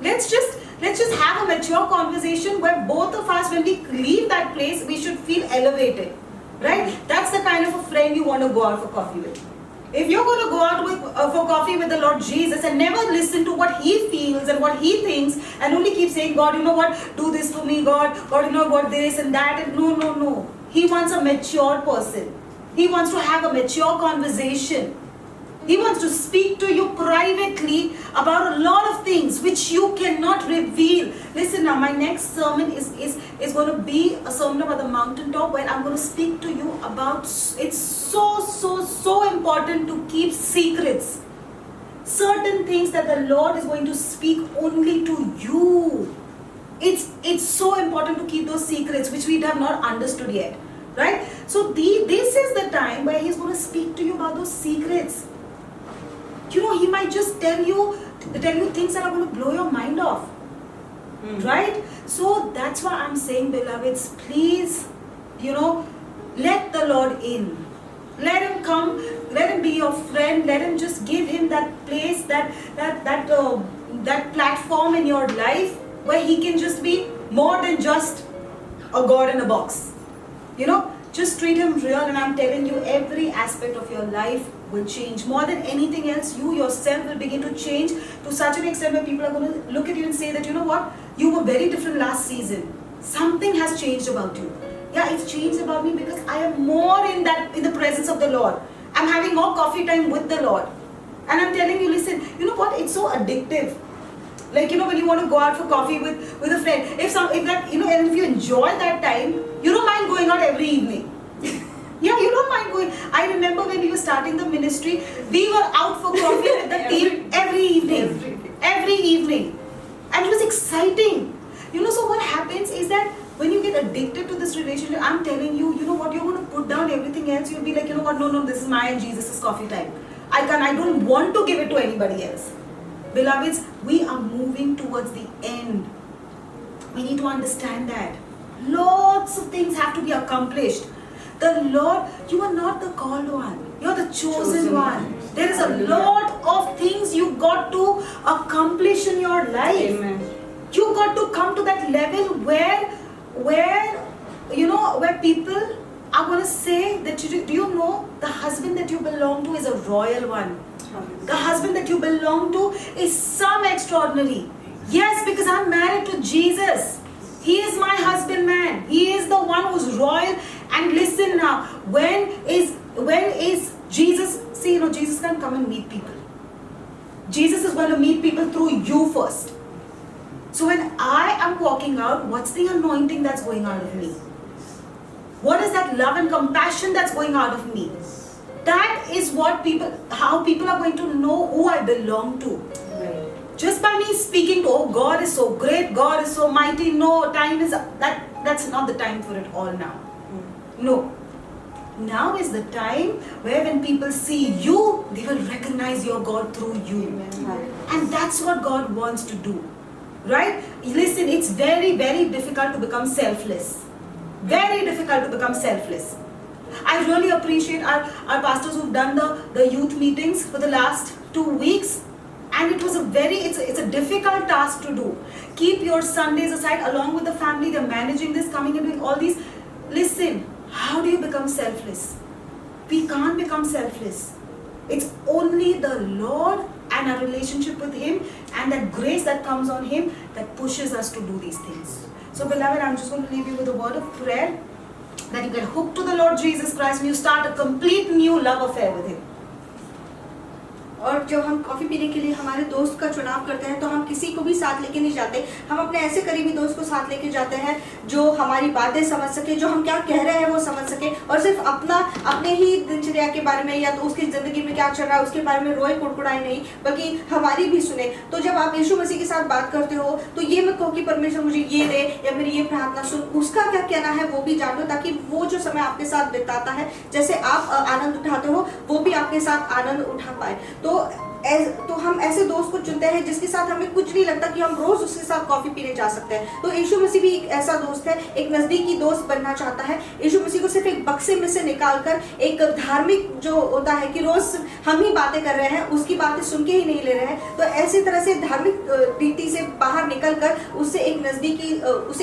Let's just have a mature conversation where both of us, when we leave that place, we should feel elevated, right? That's the kind of a friend you want to go out for coffee with. If you're going to go out with for coffee with the Lord Jesus and never listen to what He feels and what He thinks, and only keep saying, God, you know what, do this for me, God, you know what, this and that, and no. He wants a mature person. He wants to have a mature conversation. He wants to speak to you privately about a lot of things which you cannot reveal. Listen now, my next sermon is going to be a sermon about the mountaintop, where I'm going to speak to you about, it's so important to keep secrets. Certain things that the Lord is going to speak only to you. It's so important to keep those secrets which we have not understood yet. Right? So this is the time where He's going to speak to you about those secrets. You know, He might just tell you things that are going to blow your mind off. Right? So that's why I'm saying, beloveds, please, you know, let the Lord in. Let Him come, let Him be your friend, let Him just give Him that place, that platform in your life where He can just be more than just a God in a box. You know, just treat Him real, and I'm telling you, every aspect of your life will change. More than anything else, you yourself will begin to change to such an extent where people are going to look at you and say that, you know what, you were very different last season. Something has changed about you. Yeah, it's changed about me because I am more in the presence of the Lord. I'm having more coffee time with the Lord. And I'm telling you, listen, you know what, it's so addictive. Like, you know, when you want to go out for coffee with a friend, if that, you know, and if you enjoy that time, you don't mind going out every evening. Yeah, you don't mind going. I remember when we were starting the ministry, we were out for coffee with the team every evening. And it was exciting. You know, so what happens is that when you get addicted to this relationship, I'm telling you, you know what, you're going to put down everything else. You'll be like, you know what, no, this is my and Jesus' coffee time. I don't want to give it to anybody else. Beloveds, we are moving towards the end. We need to understand that. Lots of things have to be accomplished. The Lord, you are not the called one. You're the chosen one. There is a lot of things you got to accomplish in your life. Amen. You got to come to that level where you know, where people are going to say that, do you know, the husband that you belong to is a royal one. The husband that you belong to is some extraordinary. Yes, because I'm married to Jesus. He is my husband, man. He is the one who's royal. And listen now, when is Jesus, see, you know, Jesus can come and meet people. Jesus is going to meet people through you first. So when I am walking out, what's the anointing that's going out of me? What is that love and compassion that's going out of me? That is what how people are going to know who I belong to. Right. just by me speaking to, oh, God is so great, God is so mighty. No, time is that's not the time for it all now. No. Now is the time where when people see you, they will recognize your God through you. And that's what God wants to do. Right? Listen, it's very, very difficult to become selfless. Very difficult to become selfless. I really appreciate our pastors who've done the youth meetings for the last 2 weeks. And it was it's a difficult task to do. Keep your Sundays aside along with the family. They're managing this, coming and doing all these. Listen, how do you become selfless? We can't become selfless. It's only the Lord and our relationship with Him and that grace that comes on Him that pushes us to do these things. So beloved, I'm just going to leave you with a word of prayer that you get hooked to the Lord Jesus Christ and you start a complete new love affair with Him. और जब हम coffee पीने के लिए हमारे दोस्त का चुनाव करते हैं तो हम किसी को भी साथ लेके नहीं जाते, हम अपने ऐसे करीबी दोस्त को साथ लेके जाते हैं जो हमारी बातें समझ सके, जो हम क्या कह रहे हैं वो समझ सके, और सिर्फ अपने ही दिनचर्या के बारे में या तो उसकी जिंदगी में क्या चल रहा है उसके बारे में रोए कुड़कुड़ाए नहीं, बल्कि हमारी भी सुने। तो जब आप यीशु मसीह के साथ बात करते हो तो ये मत कहो कि परमेश्वर मुझे ये दे या मेरी ये प्रार्थना सुन, उसका क्या कहना है वो भी जानो, ताकि वो जो समय आपके साथ बिताता है, जैसे आप आनंद उठाते हो वो भी आपके साथ आनंद उठा पाए। तो हम ऐसे दोस्त को चुनते हैं जिसके साथ हमें कुछ नहीं लगता कि हम रोज उसके साथ कॉफी पीने जा सकते हैं। तो यीशु मसीह भी एक ऐसा दोस्त है, एक नजदीकी दोस्त बनना चाहता है। यीशु मसीह को सिर्फ एक बक्से में से निकालकर एक धार्मिक जो होता है कि रोज हम ही बातें कर रहे हैं, उसकी बातें सुन के ही नहीं ले रहे हैं, तो ऐसी तरह से धार्मिक रीति से बाहर निकलकर उसे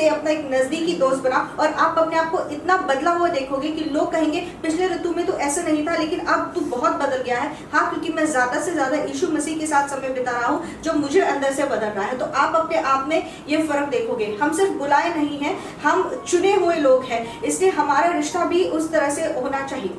अपना एक नजदीकी दोस्त बना, और आप अपने आप को इतना बदला हुआ देखोगे कि लोग कहेंगे पिछले ऋतु में तो ऐसा नहीं था लेकिन अब तू बहुत बदल गया है। हाँ, क्योंकि मैं ज्यादा से ज्यादा यीशु मसीह के साथ समय बिता रहा हूँ जो मुझे अंदर से बदल रहा है। तो आप अपने आप में ये फर्क देखोगे। हम सिर्फ बुलाए नहीं हैं, हम चुने हुए लोग हैं, इसलिए हमारा रिश्ता भी उस तरह से होना चाहिए।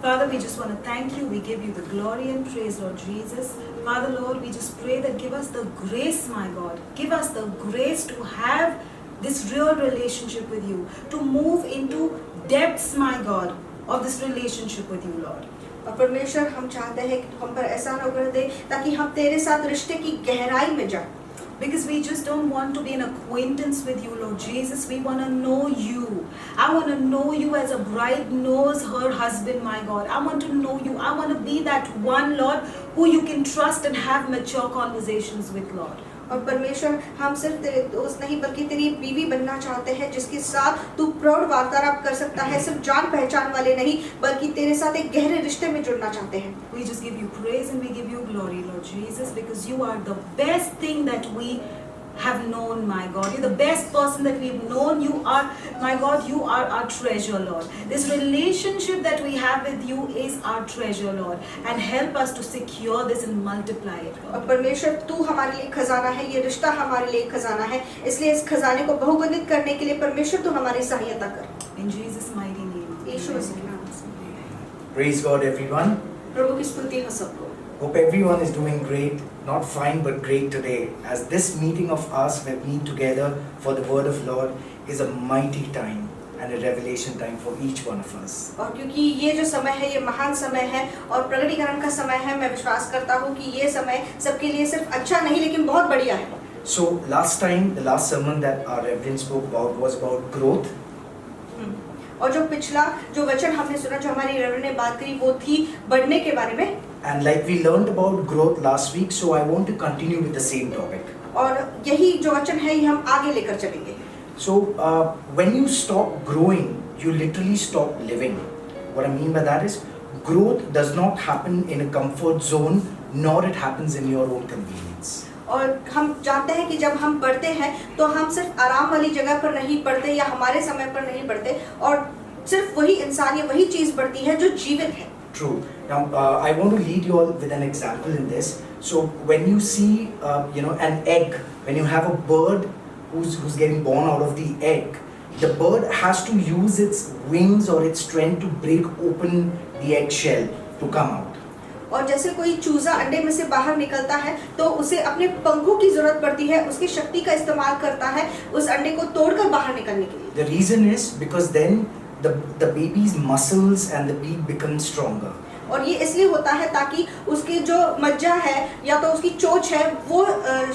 Father, we just want to thank you. We give you the glory and praise, Lord Jesus. Father, Lord, we just pray that give us the grace, my God. Give us the grace to have this real relationship with you, to move into depths, my God, of this relationship with you, Lord. और परमेश्वर हम चाहते हैं कि हम पर ऐसा अनुग्रह दे ताकि हम तेरे साथ रिश्ते की गहराई में जाएं। Because we just don't want to be an acquaintance with you, Lord Jesus. We want to know you. I want to know you as a bride knows her husband, my God. I want to know you. I want to be that one, Lord, who you can trust and have mature conversations with, Lord. और परमेश्वर हम सिर्फ तेरे दोस्त नहीं बल्कि तेरी बीवी बनना चाहते हैं जिसके साथ तू प्रौढ़ वार्तालाप कर सकता है, सिर्फ जान पहचान वाले नहीं बल्कि तेरे साथ एक गहरे रिश्ते में जुड़ना चाहते हैं। We just give you praise and we give you glory, Lord Jesus, because you are the best thing that we have known, my God. You're the best person that we've known. You are, my God, you are our treasure, Lord. This relationship that we have with you is our treasure, Lord. And help us to secure this and multiply it, Lord. और परमेश्वर तू हमारे लिए खजाना है, ये रिश्ता हमारे लिए खजाना है, इसलिए इस खजाने को बहुगुणित करने के लिए परमेश्वर तू हमारी सहायता कर। In Jesus' mighty name. यीशु मसीह के नाम से। Praise God, everyone. प्रभु की स्तुति हो सबको। Hope everyone is doing great, not fine but great today, as this meeting of us where we meet together for the word of Lord is a mighty time and a revelation time for each one of us. और क्योंकि ये जो समय है ये महान समय है और प्रकटीकरण का समय है, मैं विश्वास करता हूँ कि ये समय सबके लिए सिर्फ अच्छा नहीं लेकिन बहुत बढ़िया है। So last time, the last sermon that our Reverend spoke about was about growth. और जो पिछला जो वचन हमने सुना, जो हमारी रेवरेंड ने बात करी, वो थी बढ़ने के बारे में। And like we learned about growth last week, so I want to continue with the same topic. और यही जो वचन है ये हम आगे लेकर चलेंगे। So when you stop growing, you literally stop living. What I mean by that is, growth does not happen in a comfort zone, nor it happens in your own convenience. और हम जानते हैं कि जब हम बढ़ते हैं तो हम सिर्फ आराम वाली जगह पर नहीं बढ़ते या हमारे समय पर नहीं बढ़ते, और सिर्फ वही इंसान या वही चीज बढ़ती है जो जीवित है। True. Now I want to lead you all with an example in this. So when you see an egg, when you have a bird who's getting born out of the egg, the bird has to use its wings or its strength to break open the egg shell to come out. और जैसे कोई चूजा अंडे में से बाहर निकलता है तो उसे अपने पंखों की जरूरत पड़ती है, उसकी शक्ति का इस्तेमाल करता है उस अंडे को तोड़कर बाहर निकलने के लिए। The reason is because then the baby's muscles and the beak become stronger. और ये इसलिए होता है ताकि उसकी जो मज्जा है या तो उसकी चोंच है वो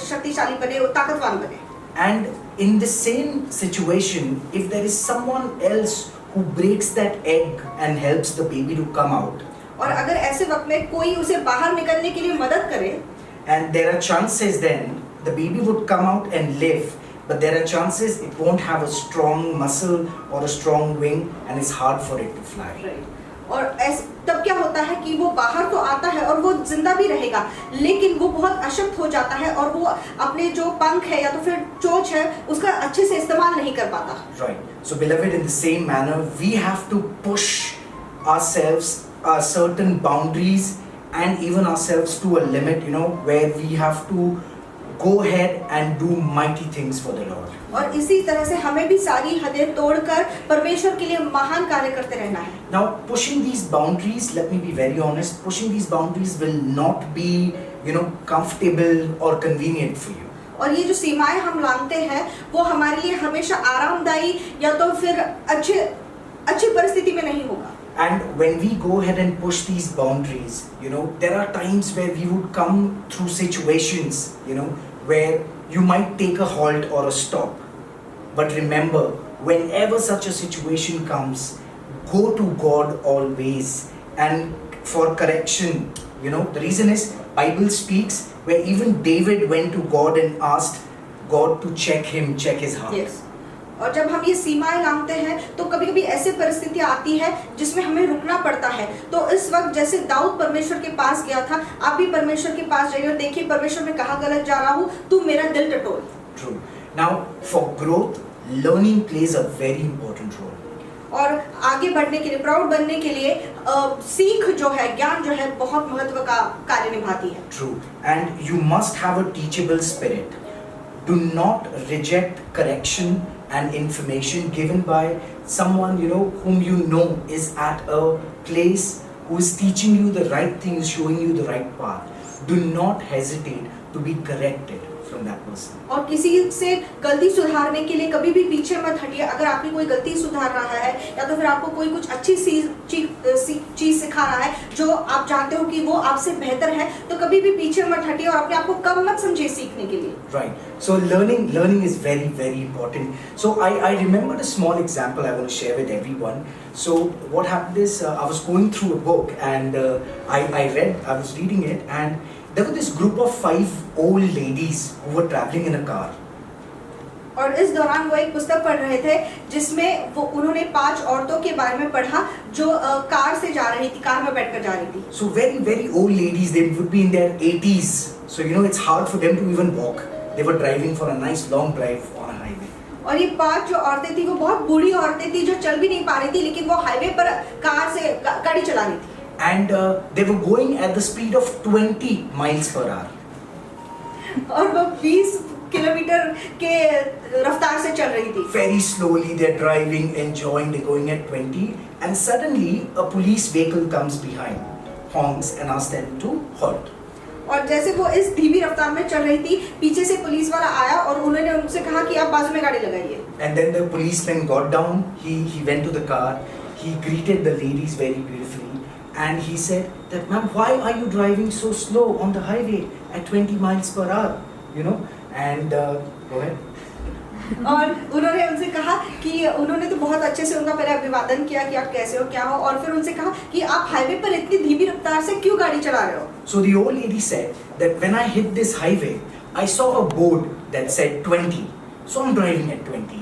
शक्तिशाली बने, वो ताकतवान बने। And in the same situation, if there is someone else who breaks that egg and helps the baby to come out, और अगर ऐसे वक्त में कोई उसे बाहर निकलने के लिए मदद करे, and there are chances then the baby would come out and live, but there are chances it won't have a strong muscle or a strong wing and it's hard for it to fly. और तब क्या होता है कि वो बाहर तो आता है और वो जिंदा भी रहेगा, लेकिन वो बहुत अशक्त हो जाता है और वो अपने जो पंख है या तो फिर चोंच है उसका अच्छे से इस्तेमाल नहीं कर पाता। Right. So beloved, in the same manner, we have to push ourselves, certain boundaries, and even ourselves to a limit, where we have to go ahead and do mighty things for the Lord. और इसी तरह से हमें भी सारी हदें तोड़कर परमेश्वर के लिए महान कार्य करते रहना है। Now, pushing these boundaries, let me be very honest, pushing these boundaries will not be, comfortable or convenient for you. और ये जो सीमाएं हम लांघते हैं वो हमारे लिए हमेशा आरामदायी या तो फिर अच्छी परिस्थिति में नहीं होगा। And when we go ahead and push these boundaries, there are times where we would come through situations, where you might take a halt or a stop. But remember, whenever such a situation comes, go to God always and for correction. The reason is Bible speaks where even David went to God and asked God to check his heart. Yes. और जब हम ये सीमाएं लांघते हैं तो कभी कभी ऐसी परिस्थिति आती है जिसमें हमें रुकना पड़ता है। तो इस वक्त जैसे दाऊद परमेश्वर के पास गया था, आप भी परमेश्वर के पास जाइए और देखिए परमेश्वर मैं कहाँ गलत जा रहा हूँ, तू मेरा दिल टटोल। True. Now, for growth, learning plays a very important role. और आगे बढ़ने के लिए, प्राउड बनने के लिए सीख जो है, ज्ञान जो है बहुत महत्व का कार्य निभाती है। True. And you must have a teachable spirit. Do not reject correction and information given by someone whom is at a place who is teaching you the right things, showing you the right path. Do not hesitate to be corrected from that person. और किसी से गलती सुधारने के लिए कभी भी पीछे मत हटिए। अगर आपकी कोई गलती सुधार रहा है या तो फिर आपको कोई कुछ अच्छी चीज सिखा रहा है जो आप जानते हो कि वो आपसे बेहतर है, तो कभी भी पीछे मत हटिए और अपने आप को कम मत समझिए सीखने के लिए। Right. So learning is very, very important. So I remembered a small example I want to share with everyone. So what happened is I was going through a book and I was reading it, and there was this group of 5 old ladies who were traveling in a car. और इस दौरान वो एक पुस्तक पढ़ रहे थे जिसमें उन्होंने 5 औरतों के बारे में पढ़ा जो कार से जा रही थी, कार में बैठकर जा रही थी। So very, very old ladies, they would be in their 80s. So it's hard for them to even walk. They were driving for a nice long drive on a highway. और ये 5 जो औरतें थी वो बहुत बूढ़ी औरतें थी जो चल भी नहीं पा रही थी, लेकिन वो हाईवे पर कार से गाड़ी चला रही थी। And they were going at the speed of 20 miles per hour. और वो 20 किलोमीटर के रफ्तार से चल रही थी। Very slowly they're driving, enjoying, they're going at 20, and suddenly a police vehicle comes behind, honks and asks them to halt. और जैसे वो इस धीमी रफ्तार में चल रही थी, पीछे से पुलिस वाला आया और उन्होंने उनसे कहा कि आप बाजू में गाड़ी लगाइए। And then the policeman got down, he went to the car, he greeted the ladies very beautifully, and he said that, ma'am, why are you driving so slow on the highway at 20 miles per hour? And go ahead. और उन्होंने उनसे कहा कि उन्होंने तो बहुत अच्छे से उनका पहले अभिवादन किया कि आप कैसे हो, क्या हो, और फिर उनसे कहा कि आप हाईवे पर इतनी धीमी रफ्तार से क्यों गाड़ी चला रहे हो। So the old lady said that when I hit this highway, I saw a board that said 20, so I'm driving at 20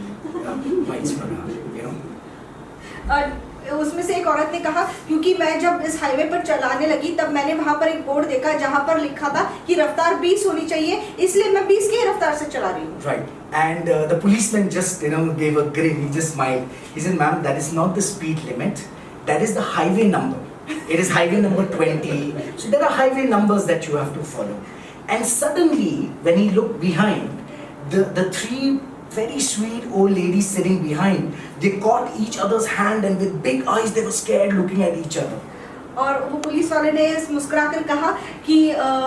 miles per hour. और उसमें से एक औरत ने कहा क्योंकि मैं जब इस हाईवे पर चलाने लगी तब मैंने वहां पर एक बोर्ड देखा जहां पर लिखा था कि रफ्तार 20 होनी चाहिए, इसलिए मैं 20 की रफ्तार से चला रही हूँ। Right. And the policeman just gave a grin. He just smiled. He said, "Ma'am, that is not the speed limit. That is the highway number. It is highway number 20. So there are highway numbers that you have to follow." And suddenly, when he looked behind, the 3 very sweet old ladies sitting behind, they caught each other's hand and with big eyes they were scared looking at each other. और वो police वाले ने मुस्कुराकर कहा कि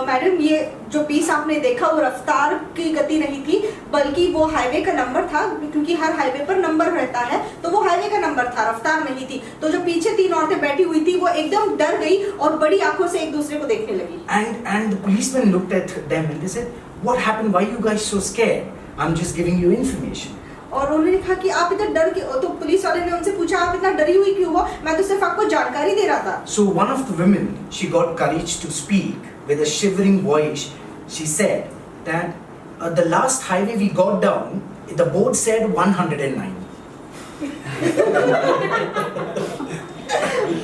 madam ये जो piece आपने देखा वो रफ्तार की गति नहीं थी बल्कि वो हाईवे का नंबर था, क्योंकि हर हाईवे पर नंबर रहता है, तो वो हाईवे का नंबर था, रफ्तार नहीं थी। तो जो पीछे 3 औरतें बैठी हुई थी वो एकदम डर गई और बड़ी आंखों से एक दूसरे को देखने लगी। And the policeman looked at them and they said, "What happened? Why you guys so scared? I'm just giving you information." और उन्होंने कहा कि आप इतना डर क्यों, तो पुलिस वाले ने उनसे पूछा आप इतना डरी हुई क्यों हो, मैं तो सिर्फ आपको जानकारी दे रहा था। So one of the women, she got courage to speak with a shivering voice. She said that the last highway we got down, the board said 109.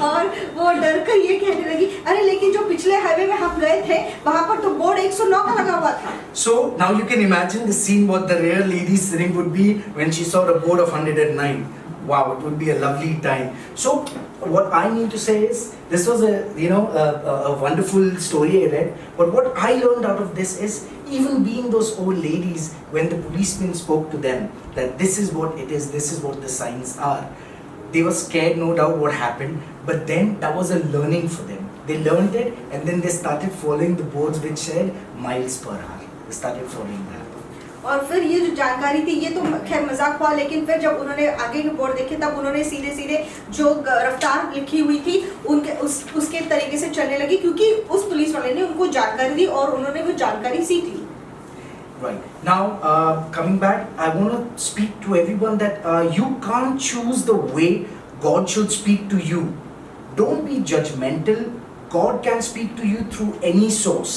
और वो डर कर ये कहने लगी, अरे लेकिन जो पिछले हाईवे में हम गए थे वहां पर तो बोर्ड 109 का लगा हुआ था। So now you can imagine the scene what the real lady sitting would be when she saw the board of 109. Wow, it would be a lovely time. So what I mean to say is, this was a wonderful story I read. But what I learned out of this is, even being those old ladies, when the policeman spoke to them that this is what it is, this is what the signs are, they were scared, no doubt, what happened. But then that was a learning for them. They learned it, and then they started following the boards which said miles per hour. They started following that. और फिर ये जो जानकारी थी ये तो खैर मजाक हुआ, लेकिन फिर जब उन्होंने आगे के बोर्ड देखे तब उन्होंने सीधे सीधे जो रफ्तार लिखी हुई थी उनके उसके तरीके से चलने लगी, क्योंकि उस पुलिस वाले ने उनको जानकारी दी और उन्होंने वो जानकारी सीखी। Right. Now, coming back, I want to speak to everyone that you can't choose the way God should speak to you. Don't be judgmental. God can speak to you through any source.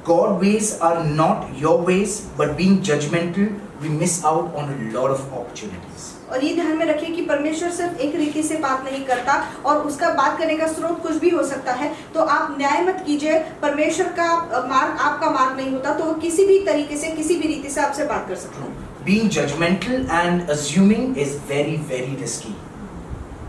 God's ways are not your ways, but being judgmental, we miss out on a lot of opportunities. और ये ध्यान में रखिए कि परमेश्वर सिर्फ एक रीति से बात नहीं करता और उसका बात करने का स्रोत कुछ भी हो सकता है, तो आप न्याय मत कीजिए। परमेश्वर का मार्ग आपका मार्ग नहीं होता, तो वो किसी भी तरीके से किसी भी रीति से आपसे बात कर सकता है। Being judgmental and assuming is very, very risky.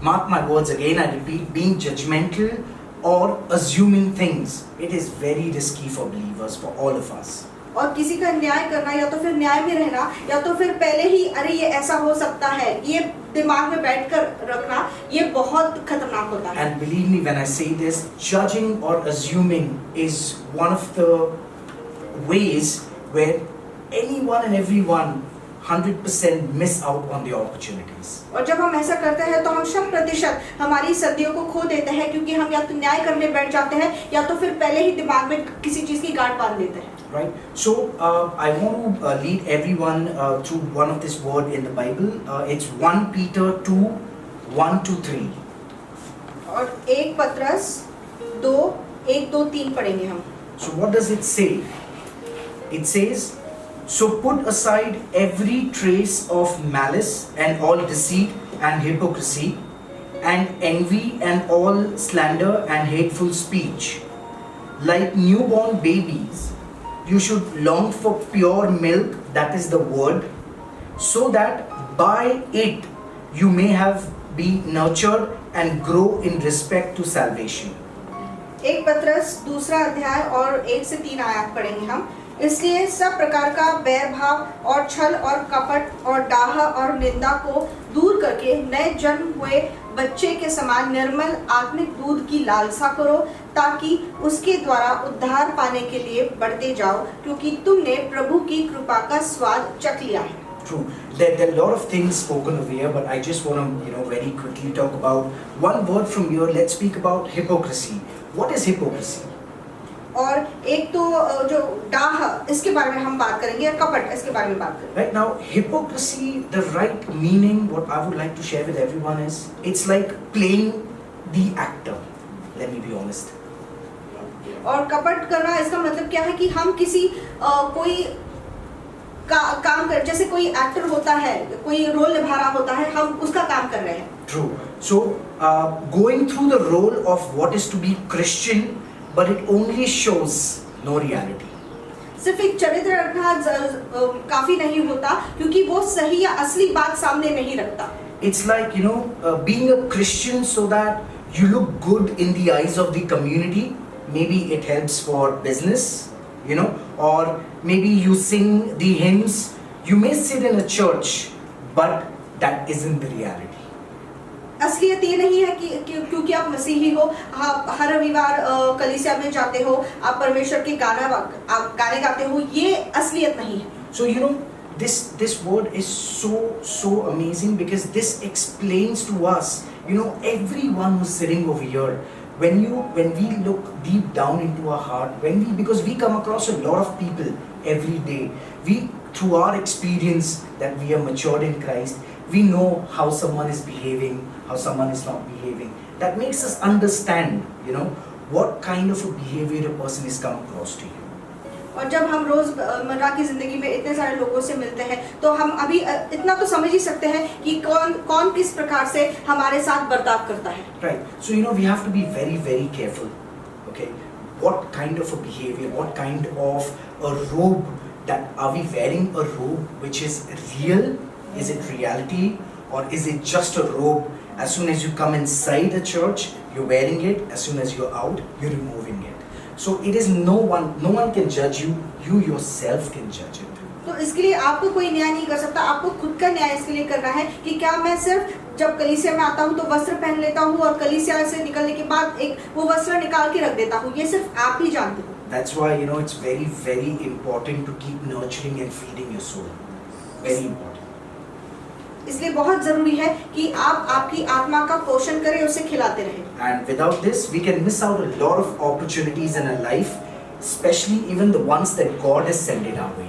Mark my words again, I repeat, being judgmental or assuming things, it is very risky for believers, for all of us. और किसी का न्याय करना या तो फिर न्याय में रहना या तो फिर पहले ही अरे ये ऐसा हो सकता है ये दिमाग में बैठकर रखना, ये बहुत खतरनाक होता है। And believe me when I say this, judging or assuming is one of the ways where anyone and everyone 100% miss out on the opportunities. और जब हम ऐसा करते हैं तो हम 100% हमारी संधियों को खो देते हैं, क्योंकि हम या तो न्याय करने बैठ जाते हैं या तो फिर पहले ही दिमाग में किसी चीज की गांठ बांध देते हैं। Right. So I want to lead everyone through one of this word in the Bible. It's 1 Peter 2, 1 to 3. और 1 पत्रस 2, 1, 2, 3 पढ़ेंगे हम। So what does it say? It says, so put aside every trace of malice and all deceit and hypocrisy and envy and all slander and hateful speech. Like newborn babies, you should long for pure milk, that is the word, so that by it you may have be nurtured and grow in respect to salvation. 1 पत्रस 2 अध्याय और 1 से 3 आयत पढ़ेंगे हम। इसलिए सब प्रकार का बैर भाव और छल और कपट और डाह और निंदा को दूर करके नए जन्म हुए बच्चे के समान निर्मल आत्मिक दूध की लालसा करो, ताकि उसके द्वारा उद्धार पाने के लिए बढ़ते जाओ, क्योंकि तुमने प्रभु की कृपा का स्वाद चख लिया है। True. There are a lot of things spoken over here, but I just want to, very quickly talk about one word from here. Let's speak about hypocrisy. What is hypocrisy? और एक तो जो डाह इसके बारे में हम बात करेंगे और कपट इसके बारे में बात करेंगे। Right now, hypocrisy, the right meaning, what I would like to share with everyone is, it's like playing the actor. Let me be honest. और कपट करना इसका मतलब क्या है कि हम किसी कोई काम कर, जैसे कोई एक्टर होता है, कोई रोल निभा रहा होता है, हम उसका काम कर रहे हैं। True. So, going through the role of what is to be Christian, but it only shows no reality. सिर्फ एक चरित्र रखना काफी नहीं होता, क्योंकि वो सही या असली बात सामने नहीं रखता। It's like, being a Christian so that you look good in the eyes of the community. Maybe it helps for business, or maybe you sing the hymns. You may sit in a church, but that isn't the reality. असलियत ये नहीं है कि क्योंकि आप मसीही हो, आप हर रविवार कलीसिया में जाते हो, आप परमेश्वर के गाने गाते हो, ये असलियत नहीं है। So this word is so amazing because this explains to us, everyone who's sitting over here, when we look deep down into our heart, because we come across a lot of people every day, through our experience that we are matured in Christ, we know how someone is behaving, how someone is not behaving. That makes us understand, what kind of a behavior a person is come across to you. और जब हम रोजमर्रा की जिंदगी में इतने सारे लोगों से मिलते हैं तो हम अभी इतना तो समझ ही सकते हैं कि कौन किस प्रकार से हमारे साथ बर्ताव करता है। Right. So we have to be very, very careful. Okay. What kind of a behavior, what kind of a robe, that are we wearing a robe which is real? Is it reality, or is it just a robe? As soon as you come inside the church, you're wearing it. As soon as you're out, you're removing it. So it is no one can judge you. You yourself can judge it. तो इसके लिए आपको कोई न्याय नहीं कर सकता, आपको खुद का न्याय इसके लिए करना है कि क्या मैं सिर्फ जब कलीसिया में आता हूँ तो वस्त्र पहन लेता हूँ और कलीसिया से निकलने के बाद एक वो वस्त्र निकाल के रख देता हूँ, ये सिर्फ आप ही जानते हो। That's why it's very, very important to keep nurturing and feeding your soul. Very important. इसलिए बहुत जरूरी है कि आप आपकी आत्मा का पोषण करें, उसे खिलाते रहें। And without this, we can miss out a lot of opportunities in our life, especially even the ones that God has sent in our way.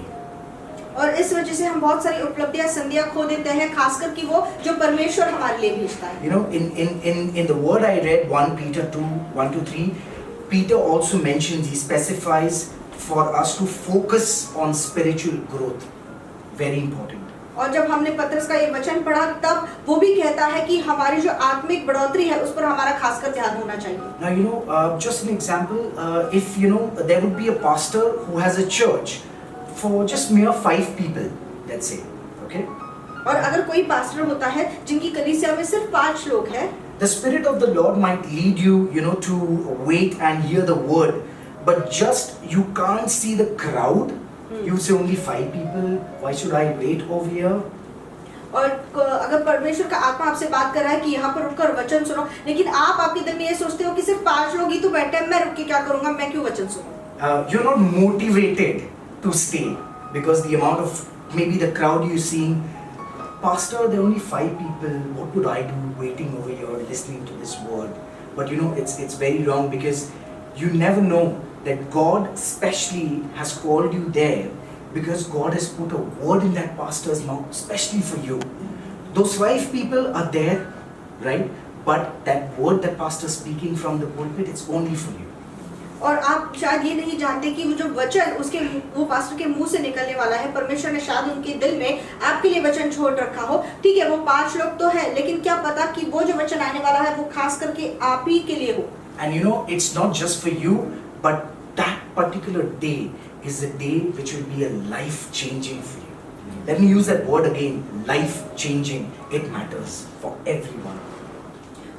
और इस वजह से हम बहुत सारी उपलब्धियां संधियां खो देते हैं, खासकर कि वो जो परमेश्वर हमारे लिए भेजता है। In the word I read, 1 Peter 2:1-3, Peter also mentions, he specifies for us to focus on spiritual growth. Very important. और जब हमने पत्रस का ये वचन पढ़ा तब वो भी कहता है कि हमारी जो आत्मिक बढ़ोतरी है उस पर हमारा खासकर ध्यान होना चाहिए। Now just an example, if there would be a pastor who has a church for just mere 5 people, let's say, okay? और अगर कोई पास्टर होता है जिनकी कलीसिया में सिर्फ 5 लोग हैं, the Spirit of the Lord might lead you, to wait and hear the word, but just you can't see the crowd. You say only 5 people. Why should I wait over here? और अगर परमेश्वर का आत्मा आपसे बात कर रहा है कि यहाँ पर रुककर वचन सुनो, लेकिन आप आपके दिल में ये सोचते हो कि सिर्फ 5 लोग ही तो बैठे हैं, मैं रुक के क्या करूँगा, मैं क्यों वचन सुनूं? You're not motivated to stay because the amount of maybe the crowd you seeing. Pastor, there are only 5 people. What would I do waiting over here listening to this word? But it's very wrong because you never know that God specially has called you there because God has put a word in that pastor's mouth especially for you. Those 5 people are there, right? But that word that pastor is speaking from the pulpit, it's only for you. और आप शायद ये नहीं जानते कि वो जो वचन वो पास्टर के मुंह से निकलने वाला है, परमेश्वर ने शायद उनके दिल में आपके लिए वचन छोड़ रखा हो। ठीक है, वो 5 लोग तो है, लेकिन क्या पता कि वो जो वचन आने वाला है वो खास करके आप ही के लिए हो। And it's not just for you, but that particular day is a day which will be a life-changing for you. Let me use that word again, life-changing. It matters for everyone.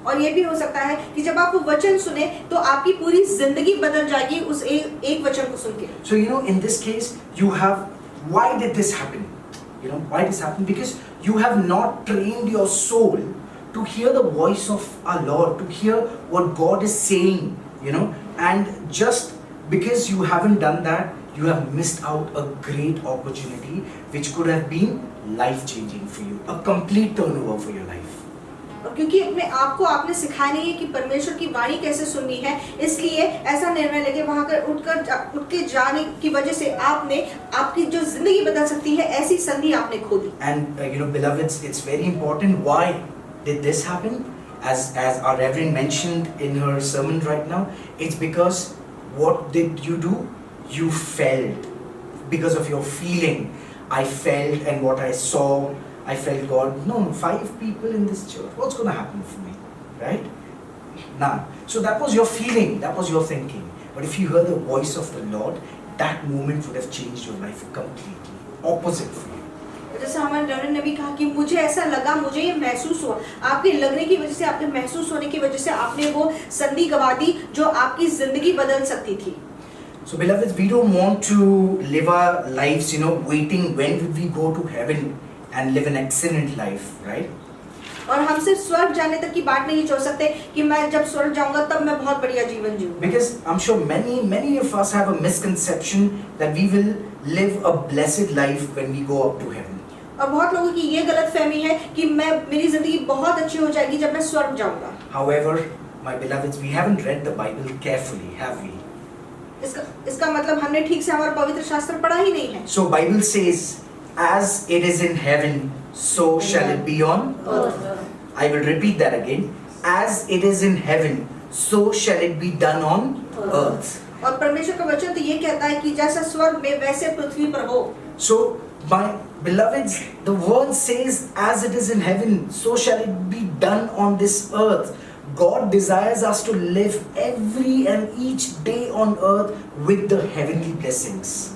और ये भी हो सकता है कि जब आप वो वचन सुने तो आपकी पूरी जिंदगी बदल जाएगी उस एक वचन को सुन के। So in this case, why did this happen? Why this happened? Because you have not trained your soul to hear the voice of our Lord, to hear what God is saying, and just because you haven't done that, you have missed out a great opportunity which could have been life-changing for you, a complete turnover for your life. और क्योंकि अपने आप को आपने सिखाया नहीं है कि परमेश्वर की वाणी कैसे सुननी है, इसलिए ऐसा निर्णय लेके वहां कर उठ के जाने की वजह से आपकी जो जिंदगी बदल सकती है, ऐसी संधि आपने खो दी। And beloveds, it's very important. Why did this happen? As our Reverend mentioned in her sermon right now, it's because what did you do? You felt, because of your feeling. I felt, and what I saw, I felt God. No, 5 people in this church. What's going to happen for me, right? None. So that was your feeling. That was your thinking. But if you heard the voice of the Lord, that moment would have changed your life completely. Opposite for you. जैसे हमारे reverend ने भी कहा कि मुझे ऐसा लगा, मुझे ये महसूस हुआ, आपके लगने की वजह से, आपके महसूस होने की वजह से आपने वो संधि गवा दी जो आपकी जिंदगी बदल सकती थी। So beloveds, we don't want to live our lives, waiting when will we go to heaven and live an excellent life, right? और हम सिर्फ स्वर्ग जाने तक की बात नहीं सोच सकते कि मैं जब स्वर्ग जाऊंगा तब मैं बहुत बढ़िया जीवन जीऊंगा। Because I'm sure many of us have a misconception that we will live a blessed life when we go up to heaven. और बहुत लोगों की ये गलत फहमी है कि मेरी जिंदगी बहुत अच्छी हो जाएगी जब मैं स्वर्ग जाऊंगा। However, my beloveds, we haven't read the Bible carefully, have we? इसका मतलब हमने ठीक से हमारा पवित्र शास्त्र पढ़ा ही नहीं है। So Bible says, as it is in heaven, so shall it be on earth. I will repeat that again. As it is in heaven, so shall it be done on earth. और परमेश्वर का वचन तो ये कहता है कि जैसा स्वर्ग में वैसे पृथ्वी पर हो। So, my beloveds, the word says, as it is in heaven, so shall it be done on this earth. God desires us to live every and each day on earth with the heavenly blessings.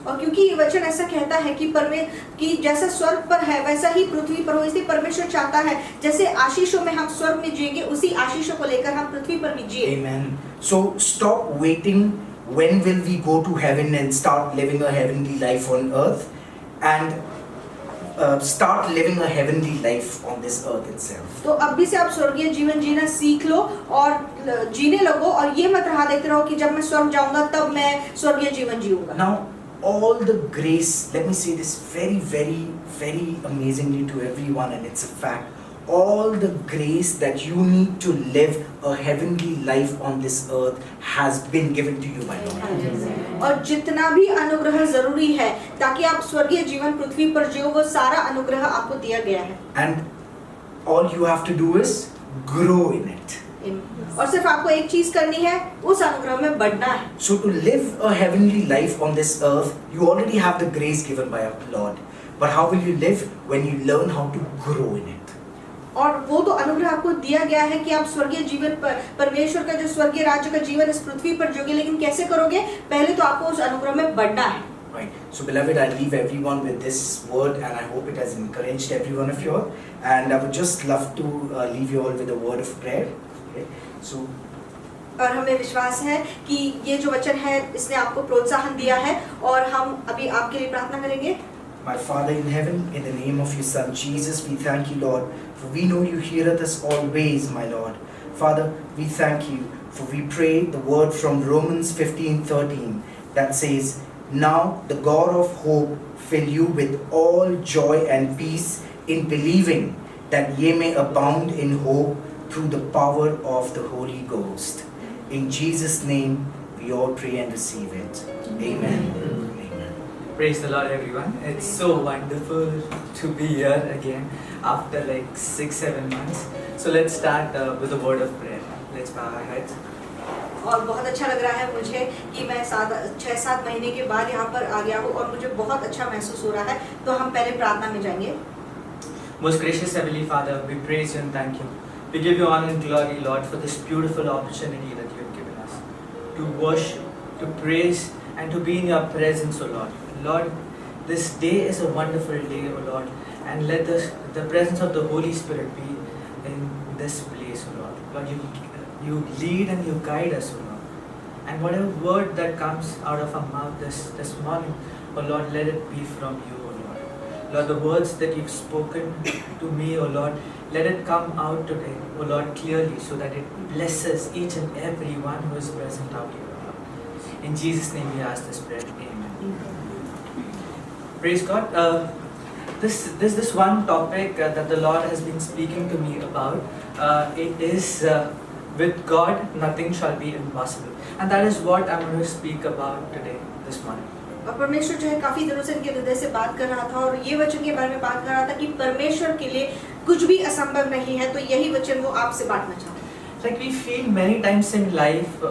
और क्योंकि ये वचन ऐसा कहता है कि जैसा स्वर्ग पर है वैसा ही पृथ्वी पर हो, इसलिए परमेश्वर चाहता है जैसे आशीषों में हम स्वर्ग में जिएंगे उसी आशीषों को लेकर हम पृथ्वी पर भी जिए। Amen. So stop waiting. When will we go to heaven and start living a heavenly life on earth, and start living a heavenly life on this earth itself? तो अभी से आप स्वर्गीय जीवन जीना सीख लो और जीने लगो और ये मत रहा देखते रहो कि जब मैं स्वर्ग जाऊंगा तब मैं स्वर्गीय जीवन जीऊंगा। Now, all the grace, let me say this very amazingly to everyone, and it's a fact. All the grace that you need to live a heavenly life on this earth has been given to you by Lord. और जितना भी अनुग्रह जरूरी है ताकि आप स्वर्गीय जीवन पृथ्वी पर जियो वो सारा अनुग्रह आपको दिया गया है। And all you have to do is grow in it. और सिर्फ आपको एक चीज करनी है, उस अनुग्रह में बढ़ना है। So to live a heavenly life on this earth, you already have the grace given by our Lord. But how will you live? When you learn how to grow in it. और वो तो अनुग्रह आपको दिया गया है कि आप स्वर्गीय जीवन पर परमेश्वर का जो स्वर्गीय राज्य का जीवन इस पृथ्वी पर जियोगे, लेकिन कैसे करोगे? पहले तो आपको उस अनुग्रह में बढ़ना है। Right. So, beloved, I leave everyone with this word, and I hope it has encouraged every one of you all. And I would just love to leave you all with a word of prayer. Okay. So. और हमें विश्वास है कि ये जो वचन है इसने आपको प्रोत्साहन दिया है और हम अभी आपके लिए प्रार्थना करेंगे। My Father in heaven, in the name of your Son Jesus, we thank you, Lord, for we know you heareth us always, my Lord. Father, we thank you, for we pray the word from Romans 15:13 that says, now the God of hope fill you with all joy and peace in believing, that ye may abound in hope through the power of the Holy Ghost. In Jesus' name, we all pray and receive it. Amen. Praise the Lord, everyone. It's so wonderful to be here again after like 6-7 months. So let's start with a word of prayer. Let's bow our heads. और बहुत अच्छा लग रहा है मुझे कि मैं 6-7 महीने के बाद यहाँ पर आ गया हूँ और मुझे बहुत अच्छा महसूस हो रहा है। तो हम पहले प्रार्थना में जाएंगे। Most gracious Heavenly Father, we praise you and thank you. We give you honor and glory, Lord, for this beautiful opportunity that you have given us to worship, to praise, and to be in your presence, O Lord. Lord, this day is a wonderful day, O Lord, and let the presence of the Holy Spirit be in this place, O Lord. Lord, you lead and you guide us, O Lord. And whatever word that comes out of our mouth this morning, O Lord, let it be from you, O Lord. Lord, the words that you've spoken to me, O Lord, let it come out today, O Lord, clearly, so that it blesses each and every one who is present out here, O Lord. In Jesus' name we ask this prayer. Amen. Praise God. This one topic that the Lord has been speaking to me about. It is with God nothing shall be impossible, and that is what I'm going to speak about today, this morning. और परमेश्वर जो है काफी दिनों से इनके हृदय से बात कर रहा था और ये वचन के बारे में बात कर रहा था कि परमेश्वर के लिए कुछ भी असंभव नहीं है। तो यही वचन वो आपसे बांटना चाहता है। Like we feel many times in life,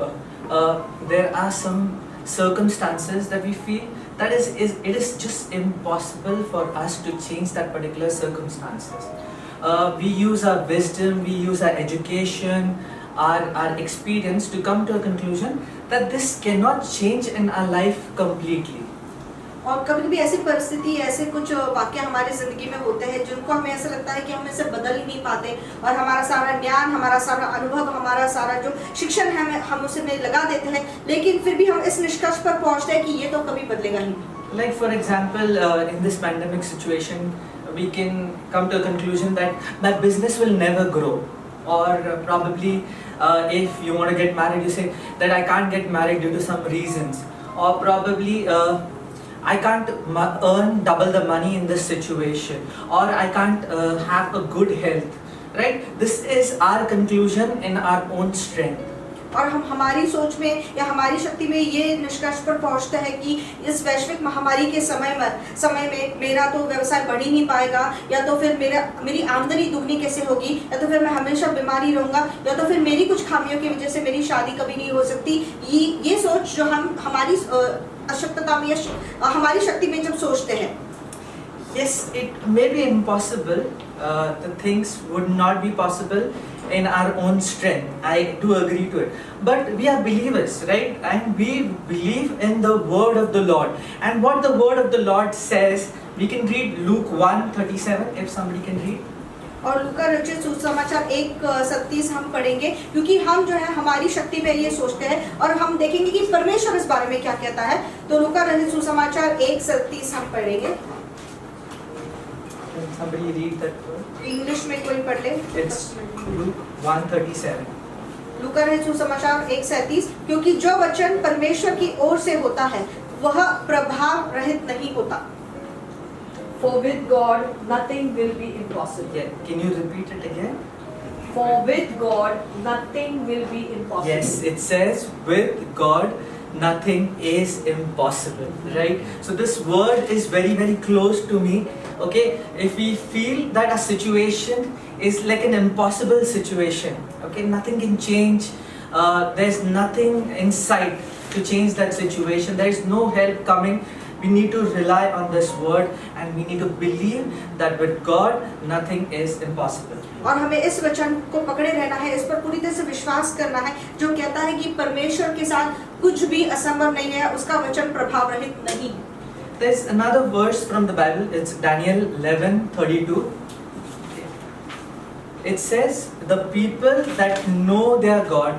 there are some circumstances that we feel that it is just impossible for us to change that particular circumstances. We use our wisdom, we use our education, our experience to come to a conclusion that this cannot change in our life completely. और कभी-कभी ऐसी परिस्थिति, ऐसे कुछ वाक्य हमारी जिंदगी में होते हैं जिनको हमें ऐसा लगता है कि हम इसे बदल ही नहीं पाते और हमारा सारा ज्ञान, हमारा सारा अनुभव, हमारा सारा जो शिक्षण है हम उसे में लगा देते हैं, लेकिन फिर भी हम इस निष्कर्ष पर पहुंचते हैं कि ये तो कभी बदलेगा ही नहीं। Like for example, in this pandemic situation, we can come to a conclusion that my business will never grow, or probably if you want to get married, you say that I can't get married due to some reasons, or probably I can't earn double the money in this situation, or I can't have a good health, right? This is our conclusion in our own strength. और हम हमारी सोच में या हमारी शक्ति में ये निष्कर्ष पर पहुंचते हैं कि इस वैश्विक महामारी के समय में मेरा तो व्यवसाय बढ़ ही नहीं पाएगा, या तो फिर मेरी आमदनी दुगनी कैसे होगी, या तो फिर मैं हमेशा बीमार ही रहूंगा, या तो फिर मेरी कुछ खामियों की वजह से मेरी शादी कभी नहीं हो सकती। ये सोच जो हम हमारी अशक्तता में या हमारी शक्ति में जब सोचते हैं, Yes, it may be impossible. The things would not be possible in our own strength. I do agree to it. But we are believers, right? And we believe in the word of the Lord. And what the word of the Lord says, we can read Luke 1:37, if somebody can read. और लूका रचित सुसमाचार 1:37 हम पढ़ेंगे, क्योंकि हम जो है हमारी शक्ति में ये सोचते हैं और हम देखेंगे कि परमेश्वर इस बारे में क्या कहता है। तो लूका रचित सुसमाचार 1:37 हम पढ़ेंगे। Can somebody read that word? English में कोई पढ़ ले। It's Luke 1:37. लूका रचित सुसमाचार 1:37, क्योंकि जो वचन परमेश्वर की ओर से होता है वह प्रभाव रहित नहीं होता। For with God nothing will be impossible. Yeah. Can you repeat it again? For with God nothing will be impossible. Yes, it says with God nothing is impossible, right? So this word is very, very close to me. Okay, if we feel that a situation is like an impossible situation, okay, nothing can change, there's nothing in sight to change that situation, there is no help coming, we need to rely on this word and we need to believe that with God nothing is impossible. और हमें इस वचन को पकड़े रहना है, इस पर पूरी तरह से विश्वास करना है, जो कहता है कि परमेश्वर के साथ कुछ भी असंभव नहीं है, उसका वचन प्रभाव रहित नहीं। There's another verse from the Bible, it's Daniel 11:32. It says, the people that know their God,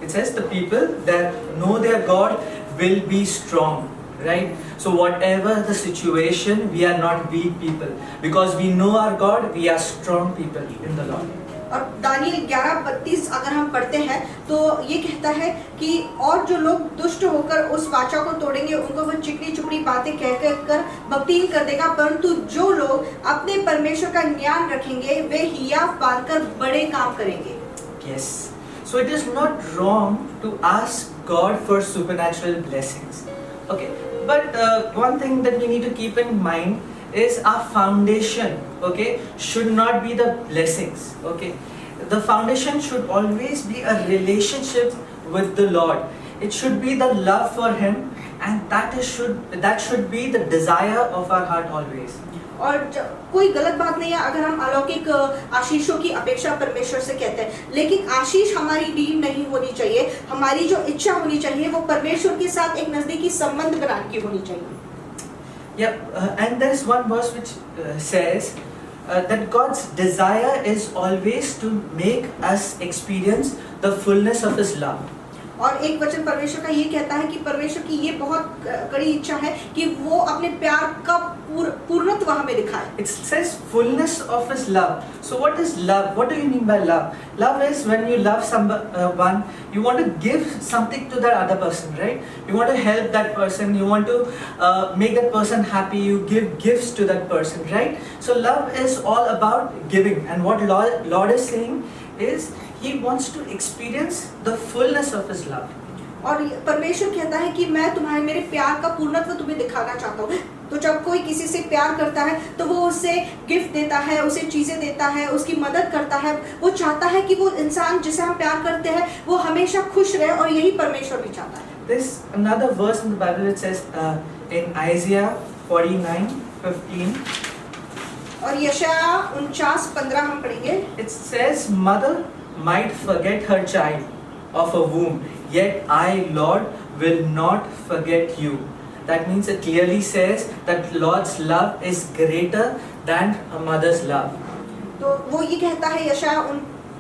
it says the people that know their God will be strong, right? So whatever the situation, we are not weak people. Because we know our God, we are strong people in the Lord. और Daniel 11:32 अगर हम पढ़ते हैं तो ये कहता है कि और जो लोग दुष्ट होकर उस वाचा को तोड़ेंगे उनको वो चिकनी चुपड़ी बातें कह कर भक्तिहीन कर देगा, परंतु जो लोग अपने परमेश्वर का ज्ञान रखेंगे वे हियाव बांधकर बड़े काम करेंगे। Yes. So it is not wrong to ask God for supernatural blessings. Okay. But one thing that we need to keep in mind is our foundation, okay, should not be the blessings, okay. The foundation should always be a relationship with the Lord. It should be the love for Him, and that should be the desire of our heart always. और कोई गलत बात नहीं है अगर हम अलौकिक आशीषों की अपेक्षा परमेश्वर से कहते हैं, लेकिन आशीष हमारी डील नहीं होनी चाहिए, हमारी जो इच्छा होनी चाहिए वो परमेश्वर के साथ एक नजदीकी संबंध बनाने की होनी चाहिए। And there is one verse which says that God's desire is always to make us experience the fullness of His love. और एक वचन परमेश्वर का ये कहता है कि परमेश्वर की ये बहुत कड़ी इच्छा है कि वो अपने प्यार का पूर्णत्व हमें दिखाए। It says fullness of His love. So what is love? What do you mean by love? Love is when you love someone, you want to give something to that other person, right? You want to help that person, you want to make that person happy, you give gifts to that person, right? So love is all about giving, and what Lord is saying is He wants to experience the fullness of His love. और परमेश्वर कहता है कि मैं तुम्हारे मेरे प्यार का पूर्णत्व तुम्हें दिखाना चाहता हूँ। तो जब कोई किसी से प्यार करता है तो वो उससे गिफ्ट देता है, उसे चीजें देता है, उसकी मदद करता है, वो चाहता है कि वो इंसान जिसे हम प्यार करते हैं वो हमेशा खुश रहे, और यही परमेश्वर भी चाहता है। There's another verse in the Bible. It says in Isaiah 49:15. और यशायाह 49:15 हम पढ़ेंगे। It says, "Mother might forget her child of a womb, yet I, Lord, will not forget you." That means it clearly says that Lord's love is greater than a mother's love. तो वो ये कहता है यशायाह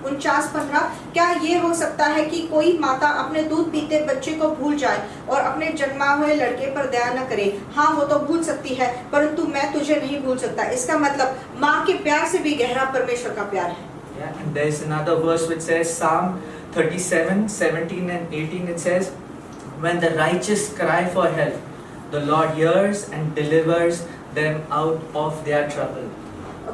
49:15 क्या ये हो सकता है कि कोई माता अपने दूध पीते बच्चे को भूल जाए और अपने जन्मा हुए लड़के पर दया न करे? हाँ, वो तो भूल सकती है, परंतु मैं तुझे नहीं भूल सकता। इसका मतलब माँ के प्यार से भी गहरा परमेश्वर का प्यार है। Yeah, and there's another verse which says, Psalm 37, 17 and 18, it says, when the righteous cry for help, the Lord hears and delivers them out of their trouble.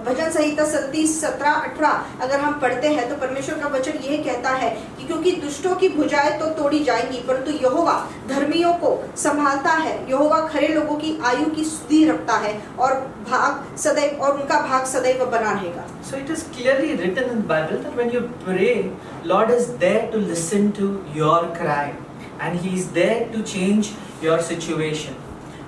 भजन संहिता 37, 17, 18 अगर हम पढ़ते हैं तो परमेश्वर का वचन यह कहता है कि क्योंकि दुष्टों की भुजाएं तो तोड़ी जाएंगी, परंतु यहोवा धर्मियों को संभालता है। यहोवा खरे लोगों की आयु की सुधि रखता है और उनका भाग सदैव बना रहेगा। So it is clearly written in the Bible that when you pray, Lord is there to listen to your cry and He is there to change your situation.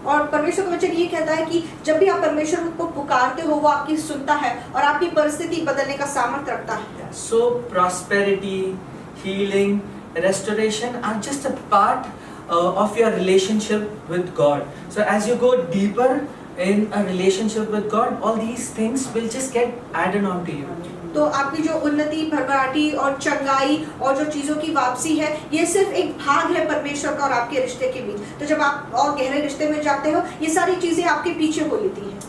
और परमेश्वर का वचन ये कहता है कि जब भी आप परमेश्वर को पुकारते हो, वो आपकी सुनता है और आपकी परिस्थिति बदलने का सामर्थ्य रखता है। So prosperity, healing, restoration are just a part of your relationship with God. So as you go deeper in a relationship with God, all these things will just get added on to you. तो आपकी जो उन्नति, भरभराटी और चंगाई और जो चीजों की वापसी है, ये सिर्फ एक भाग है परमेश्वर का और आपके रिश्ते के बीच। तो जब आप और गहरे रिश्ते में जाते हो, ये सारी चीजें आपके पीछे हो लेती हैं।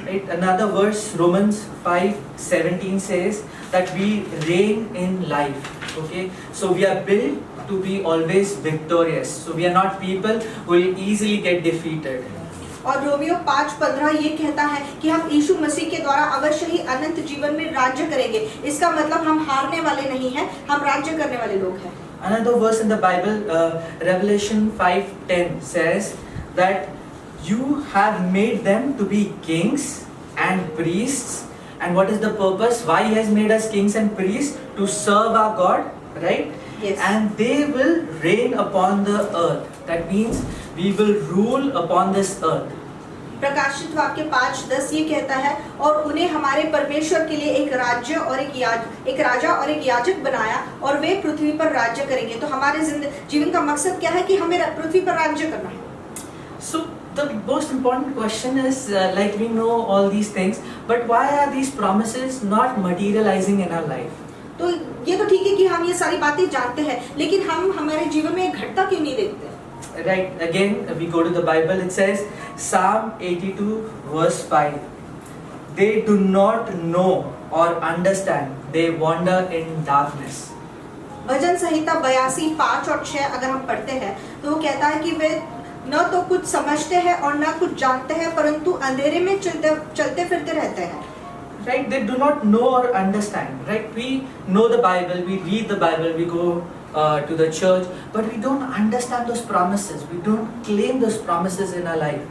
Right? Another verse, Romans 5:17 says that we reign in life. Okay, so we are built to be always victorious. So we are not people who will easily get defeated. और रोमियो 5:15 ये कहता है कि हम यीशु मसीह के द्वारा अवश्य ही अनंत जीवन में राज्य करेंगे। इसका मतलब हम हारने वाले नहीं हैं, हम राज्य करने वाले लोग हैं। Another verse in the Bible, Revelation 5:10 says that you have made them to be kings and priests. And what is the purpose? Why He has made us kings and priests? To serve our God, right? Yes. And they will reign upon the earth. That means we will rule upon this earth. प्रकाशित वाक्य 5:10 ये कहता है और उन्हें हमारे परमेश्वर के लिए एक राज्य और एक राजा और एक याजक बनाया और वे पृथ्वी पर राज्य करेंगे। तो हमारे जीवन का मकसद क्या है कि हमें पृथ्वी पर राज्य करना है। So the most important question is, like we know all these things, but why are these promises not materializing in our life? तो ये तो ठीक है कि हम ये सारी बातें जानते हैं, लेकिन हम हमारे जीवन में घटता क्यों नहीं देखते? Right, again we go to the Bible, it says Psalm 82 verse 5, they do not know or understand, they wander in darkness. भजन संहिता 82, 5 और 6 अगर हम पढ़ते हैं तो वो कहता है कि वे न तो कुछ समझते हैं और न कुछ जानते हैं, परंतु अंधेरे में चलते फिरते रहते हैं। Right, they do not know or understand. Right, we know the Bible, we read the Bible, we go to the church, but we don't understand those promises. We don't claim those promises in our life.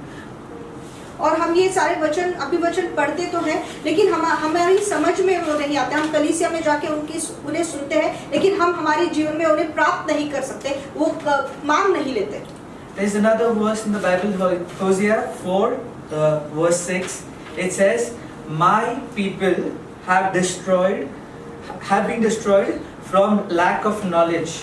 और हम ये सारे वचन पढ़ते तो हैं, लेकिन हमारी समझ में वो नहीं आते। हम कलीसिया में जाके उन्हें सुनते हैं, लेकिन हम हमारे जीवन में उन्हें प्राप्त नहीं कर सकते, वो मांग नहीं लेते। There is another verse in the Bible, Hosea 4 verse 6. It says, "My people have been destroyed from lack of knowledge."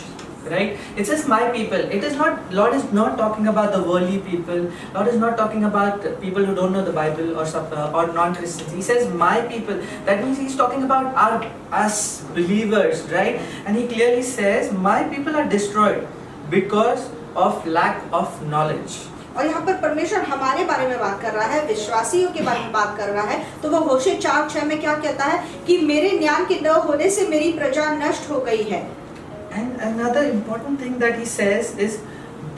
Right? It says my people. It is not, Lord is not talking about the worldly people. Lord is not talking about people who don't know the Bible or non-Christians. He says my people. That means He's talking about us believers, right? And He clearly says my people are destroyed because of lack of knowledge. और यहाँ पर परमेश्वर हमारे बारे में बात कर रहा है, विश्वासियों के बारे में बात कर रहा है। तो वो होशे 4:6 में क्या कहता है कि मेरे ज्ञान के न होने से मेरी प्रजा नष्ट हो गई है। And another important thing that He says is,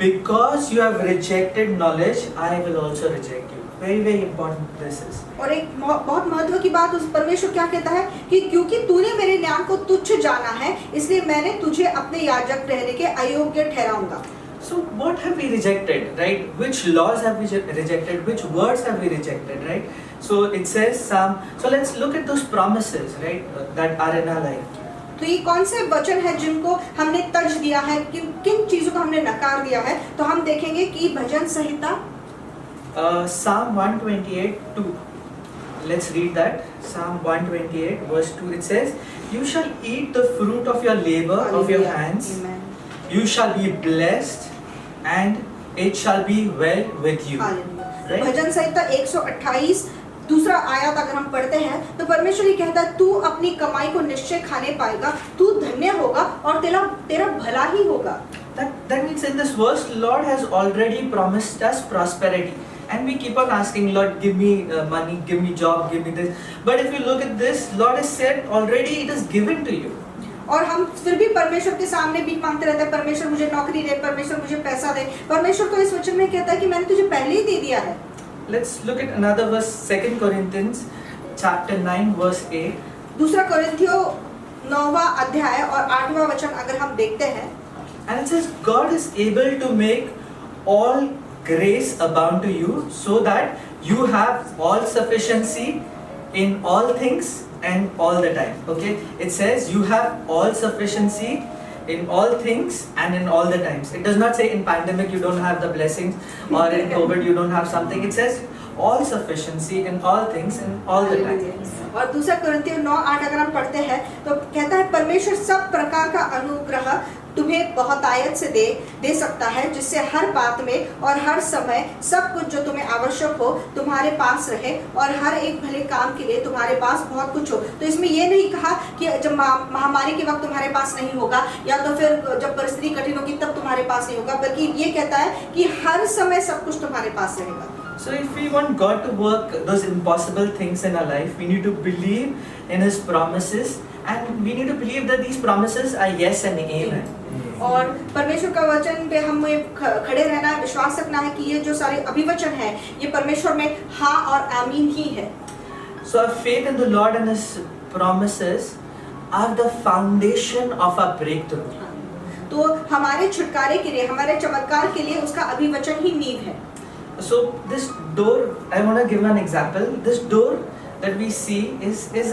because you have rejected knowledge, I will also reject you. Very, very important this is. और एक बहुत महत्व की बात उस परमेश्वर क्या कहता है कि क्योंकि तूने मेरे ज्ञान को तुच्छ जाना है, इसलिए मैंने तुझे अपने याजक रहने के अयोग्य ठहराऊंगा। So what have we rejected, right? Which laws have we rejected? Which words have we rejected, right? So it says some. So let's look at those promises, right? That are in our life. तो ये कौन से वचन है जिनको हमने तज दिया है, किन चीजों को हमने नकार दिया है? तो हम देखेंगे कि भजन संहिता Psalm 128:2. Let's read that. Psalm 128 verse 2. It says, "You shall eat the fruit of your labor of your hands. Amen. You shall be blessed, and it shall be well with you." Hallelujah. Right? भजन संहिता 128 दूसरा आयत अगर हम पढ़ते हैं तो परमेश्वर ये कहता है, तू अपनी कमाई को निश्चय खाने पाएगा, तू धन्य होगा और तेरा भला ही होगा। That means in this verse, Lord has already promised us prosperity. And we keep on asking, Lord, give me money, give me job, give me this. But if you look at this, Lord has said already it is given to you. और हम फिर भी परमेश्वर के सामने भी मांगते रहते हैं, परमेश्वर मुझे नौकरी दे, परमेश्वर मुझे पैसा दे। परमेश्वर तो इस वचन में कहता है कि मैंने तुझे पहले ही दे दिया है। Let's look at another verse, 2 Corinthians chapter 9 verse 8. दूसरा कोरिन्थियों 9वां अध्याय और 8वां वचन अगर हम देखते हैं, And it says, God is able to make all grace abound to you, so that you have all sufficiency in all things and all the time. Okay? It says you have all sufficiency in all things and in all the times. It does not say in pandemic you don't have the blessings, or in COVID you don't have something. It says all sufficiency in all things and all the time. और दूसरा कोरिन्थियों 9:8 अगर हम पढ़ते हैं तो कहता है, परमेश्वर सब प्रकार का अनुग्रह तुम्हें बहुतायत से दे सकता है, जिससे हर बात में और हर समय सब कुछ जो तुम्हें आवश्यक हो तुम्हारे पास रहे, और हर एक भले काम के लिए तुम्हारे पास बहुत कुछ हो। तो इसमें ये नहीं कहा कि जब महामारी के वक्त तुम्हारे पास नहीं होगा, या तो फिर जब परिस्थिति कठिन होगी तब तुम्हारे पास नहीं होगा, बल्कि ये कहता है कि हर समय सब कुछ तुम्हारे पास रहेगा। So if we want God to work those impossible things in our life, we need to believe in His promises, and we need to believe that these promises are yes and amen. और परमेश्वर का वचन पे हमें खड़े रहना है, विश्वास रखना है कि ये जो सारे अभिवचन है ये परमेश्वर में हाँ और आमीन ही है। So our faith in the Lord and His promises are the foundation of our breakthrough. तो हमारे छुटकारे के लिए, हमारे चमत्कार के लिए उसका अभिवचन ही नींव है। So this door, I want to give an example. This door that we see is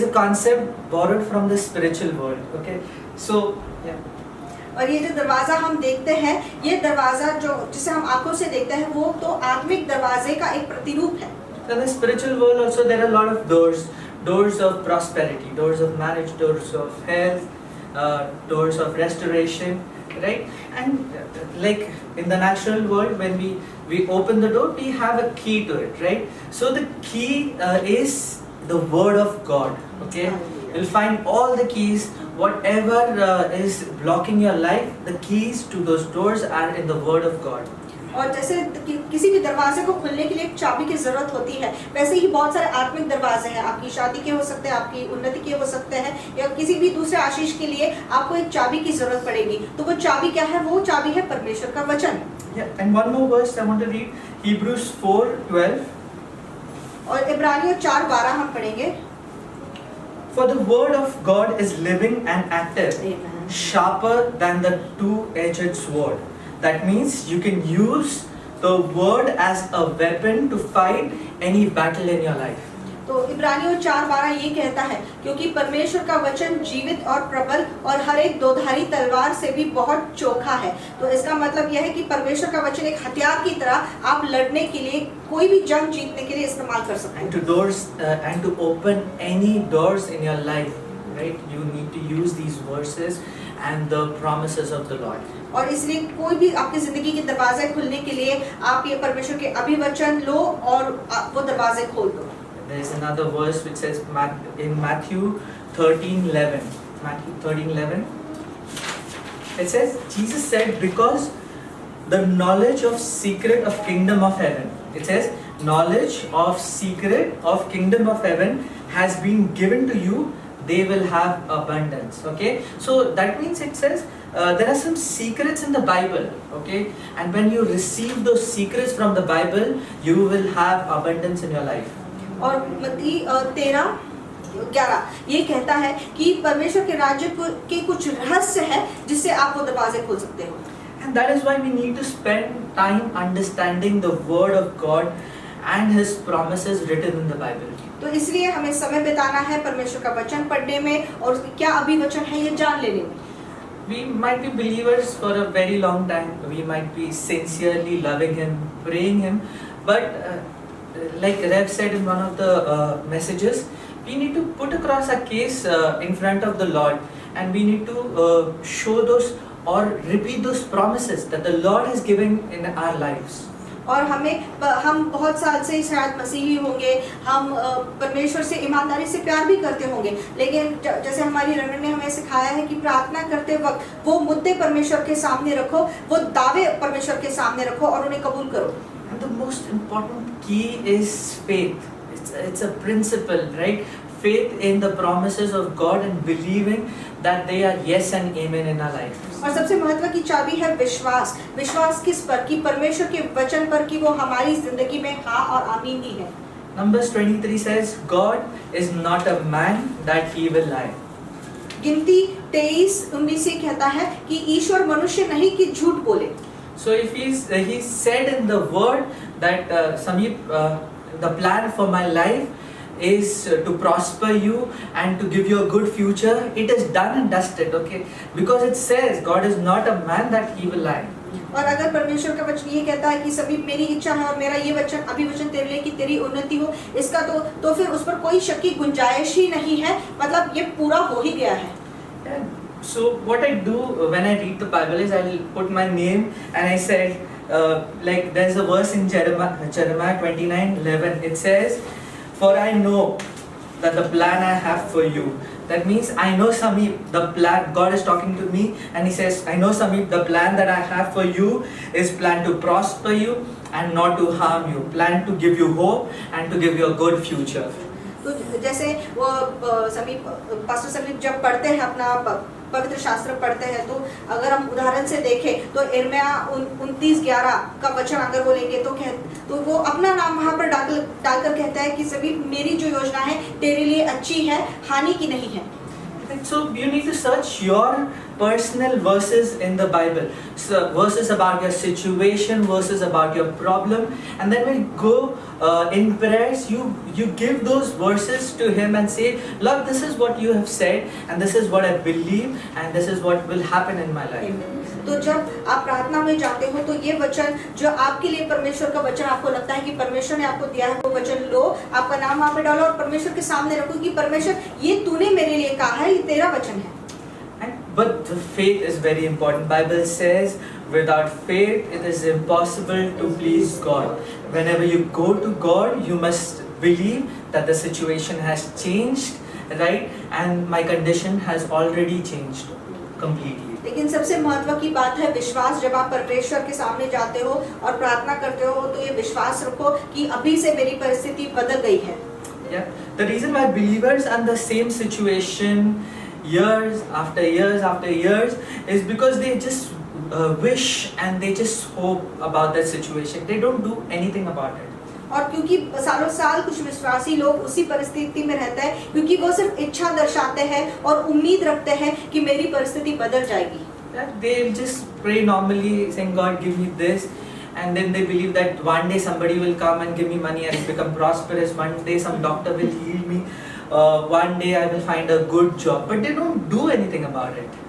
a concept borrowed from the spiritual world. Okay, so yeah. और ये जो दरवाजा हम देखते हैं, ये दरवाजा जो जिसे हम आंखों से देखते हैं, वो तो आत्मिक दरवाजे का एक प्रतिरूप है। In the spiritual world also there are a lot of doors of prosperity, doors of marriage, doors of health, doors of restoration, right? And like in the natural world, when we open the door, we have a key to it, right? So the key is the word of God. Okay, you'll find all the keys, whatever is blocking your life, the keys to those doors are in the word of God. और जैसे किसी भी दरवाजे को खोलने के लिए एक चाबी की जरूरत होती है, वैसे ही बहुत सारे आत्मिक दरवाजे हैं। आपकी शादी के हो सकते हैं, आपकी उन्नति के हो सकते हैं, या किसी भी दूसरे आशीष के लिए आपको एक चाबी की जरूरत पड़ेगी। तो वो चाबी क्या है? वो चाबी है परमेश्वर का वचन। Yeah, and one more verse I want to read, Hebrews 4:12. और इब्रानियों 4:12 हम पढ़ेंगे। For the word of God is living and active, sharper than the two-edged sword. That means you can use the word as a weapon to fight any battle in your life. तो इब्रानियों 4:12 ये कहता है, क्योंकि परमेश्वर का वचन जीवित और प्रबल और हर एक दोधारी तलवार से भी बहुत चोखा है। तो इसका मतलब यह है कि परमेश्वर का वचन एक हथियार की तरह आप लड़ने के लिए, कोई भी जंग जीतने के लिए इस्तेमाल कर सकते हैं। And to open any doors in your life, right? You need to use these verses and the promises of the Lord. और इसलिए कोई भी आपकी जिंदगी के दरवाजे खुलने के लिए आप ये परमेश्वर के अभिवचन लो और वो दरवाजे खोल दो। There is another verse which says in Matthew 13:11. Matthew 13:11. It says, Jesus said, because the knowledge of secret of kingdom of heaven. It says, knowledge of secret of kingdom of heaven has been given to you. They will have abundance. Okay, so that means it says there are some secrets in the Bible. Okay, and when you receive those secrets from the Bible, you will have abundance in your life. और मत्ती 13:11 ये कहता है कि परमेश्वर के राज्य के कुछ रहस्य है जिससे आप वो दरवाजे खोल सकते हो। And that is why we need to spend time understanding the word of God and His promises written in the Bible. तो इसलिए हमें समय बिताना है परमेश्वर का वचन पढ़ने में और उसके क्या अभिवचन है ये जान लेने में। We might be believers for a very long time. We might be sincerely loving Him, praying Him, but like Rev said in one of the messages, we need to put across our case in front of the Lord, and we need to show those or repeat those promises that the Lord has given in our lives. और हम बहुत साल से शायद मसीही होंगे, हम परमेश्वर से ईमानदारी से प्यार भी करते होंगे, लेकिन जैसे हमारी रनर ने हमें सिखाया है कि प्रार्थना करते वक्त वो मुद्दे परमेश्वर के सामने रखो, वो दावे परमेश्वर के सामने रखो और उन्हें कबूल करो। And the most important key is faith. It's a principle, right? Faith in the promises of God and believing that they are yes and amen in our life. और सबसे महत्व की चाबी है विश्वास। विश्वास किस पर? कि परमेश्वर के वचन पर, कि वो हमारी जिंदगी में हाँ और आमीन ही है। Numbers 23 says, God is not a man that he will lie. गिनती 23:19 से कहता है कि ईश्वर मनुष्य नहीं कि झूठ बोले। So if he said in the word that Sameep, the plan for my life is to prosper you and to give you a good future, it is done and dusted, okay? Because it says God is not a man that he will lie. और अगर परमेश्वर का वचन ये कहता है कि समीप मेरी इच्छा है और मेरा ये वचन अभिवचन तेरे लिए कि तेरी उन्नति हो, इसका तो फिर उस पर कोई शक की गुंजाइश ही नहीं है, मतलब ये पूरा हो ही गया है। So what I do when I read the Bible is I'll put my name and I said, like there's a verse in Jeremiah 29:11. It says, "For I know that the plan I have for you." That means I know Sameep, the plan. God is talking to me and He says, "I know Sameep, the plan that I have for you is plan to prosper you and not to harm you, plan to give you hope and to give you a good future." तो जैसे वो pastor समीप जब पढ़ते हैं अपना पवित्र शास्त्र पढ़ते हैं, तो अगर हम उदाहरण से देखें तो यिर्मयाह 29:11 का वचन अगर वो लेंगे तो वो अपना नाम वहाँ पर डालकर कहता है कि सभी मेरी जो योजना है तेरे लिए अच्छी है, हानि की नहीं है। So you need to search your personal verses in the Bible. So verses about your situation, verses about your problem, and then when you go in prayers, you give those verses to Him and say, Lord, this is what you have said, and this is what I believe, and this is what will happen in my life. तो जब आप प्रार्थना में जाते हो तो ये वचन जो आपके लिए परमेश्वर का वचन आपको लगता है कि परमेश्वर ने आपको दिया है, वो वचन लो, आपका नाम वहाँ पे डालो और परमेश्वर के सामने रखो कि परमेश्वर ये तूने मेरे लिए कहा है, ये तेरा वचन है। But the faith is very important. Bible says, without faith it is impossible to please God. Whenever you go to God, you must believe that the situation has changed, right? And my condition has already changed completely. लेकिन सबसे महत्व की बात है विश्वास। जब आप परमेश्वर के सामने जाते हो और प्रार्थना करते हो तो ये विश्वास रखो कि अभी से मेरी परिस्थिति बदल गई है। Yeah, the reason why believers are in the same situation years after years after years is because they just wish and they just hope about that situation. They don't do anything about it. और क्योंकि सालों साल कुछ विश्वासी लोग उसी परिस्थिति में रहते हैं क्योंकि वो सिर्फ इच्छा दर्शाते हैं और उम्मीद रखते हैं कि मेरी परिस्थिति बदल जाएगी। They just pray normally saying, God give me this, and then they believe that one day somebody will come and give me money and become prosperous. One day some doctor will heal me. One day I will find a good job. But they don't do anything about it.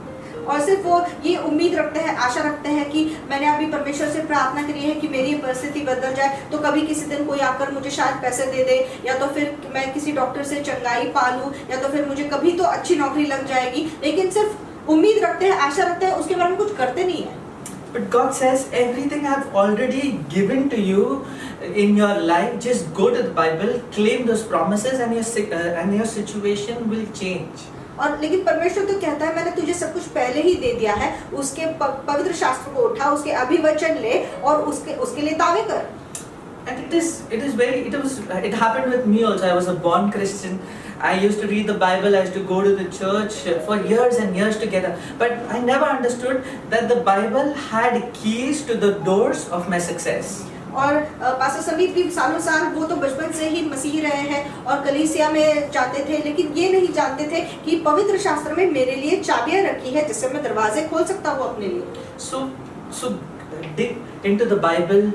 और सिर्फ वो ये उम्मीद रखते हैं, आशा रखते हैं कि मैंने अभी परमेश्वर से प्रार्थना करी है कि मेरी परिस्थिति बदल जाए, तो कभी किसी दिन कोई आकर मुझे शायद पैसे दे दे, या तो फिर मैं किसी डॉक्टर से चंगाई पा लूं, या तो फिर मुझे कभी तो अच्छी नौकरी लग जाएगी। लेकिन सिर्फ उम्मीद रखते हैं, आशा रखते हैं, उसके बारे में कुछ करते नहीं है। But God says, everything I have already given to you in your life. Just go to the Bible, claim those promises, and your situation will change. और लेकिन परमेश्वर तो कहता है मैंने तुझे सब कुछ पहले ही दे दिया है, उसके पवित्र शास्त्र को उठा, उसके अभिवचन ले और उसके लिए दावे कर। And it happened with me also. I was a born Christian. I used to read the Bible. I used to go to the church for years and years together. But I never understood that the Bible had keys to the doors of my success. और pastor समीप भी सालों साल वो तो बचपन से ही मसीही रहे हैं और कलीसिया में जाते थे, लेकिन ये नहीं जानते थे कि पवित्र शास्त्र में मेरे लिए चाबियां रखी है जिससे मैं दरवाजे खोल सकता हूँ अपने लिए। So dig into the Bible,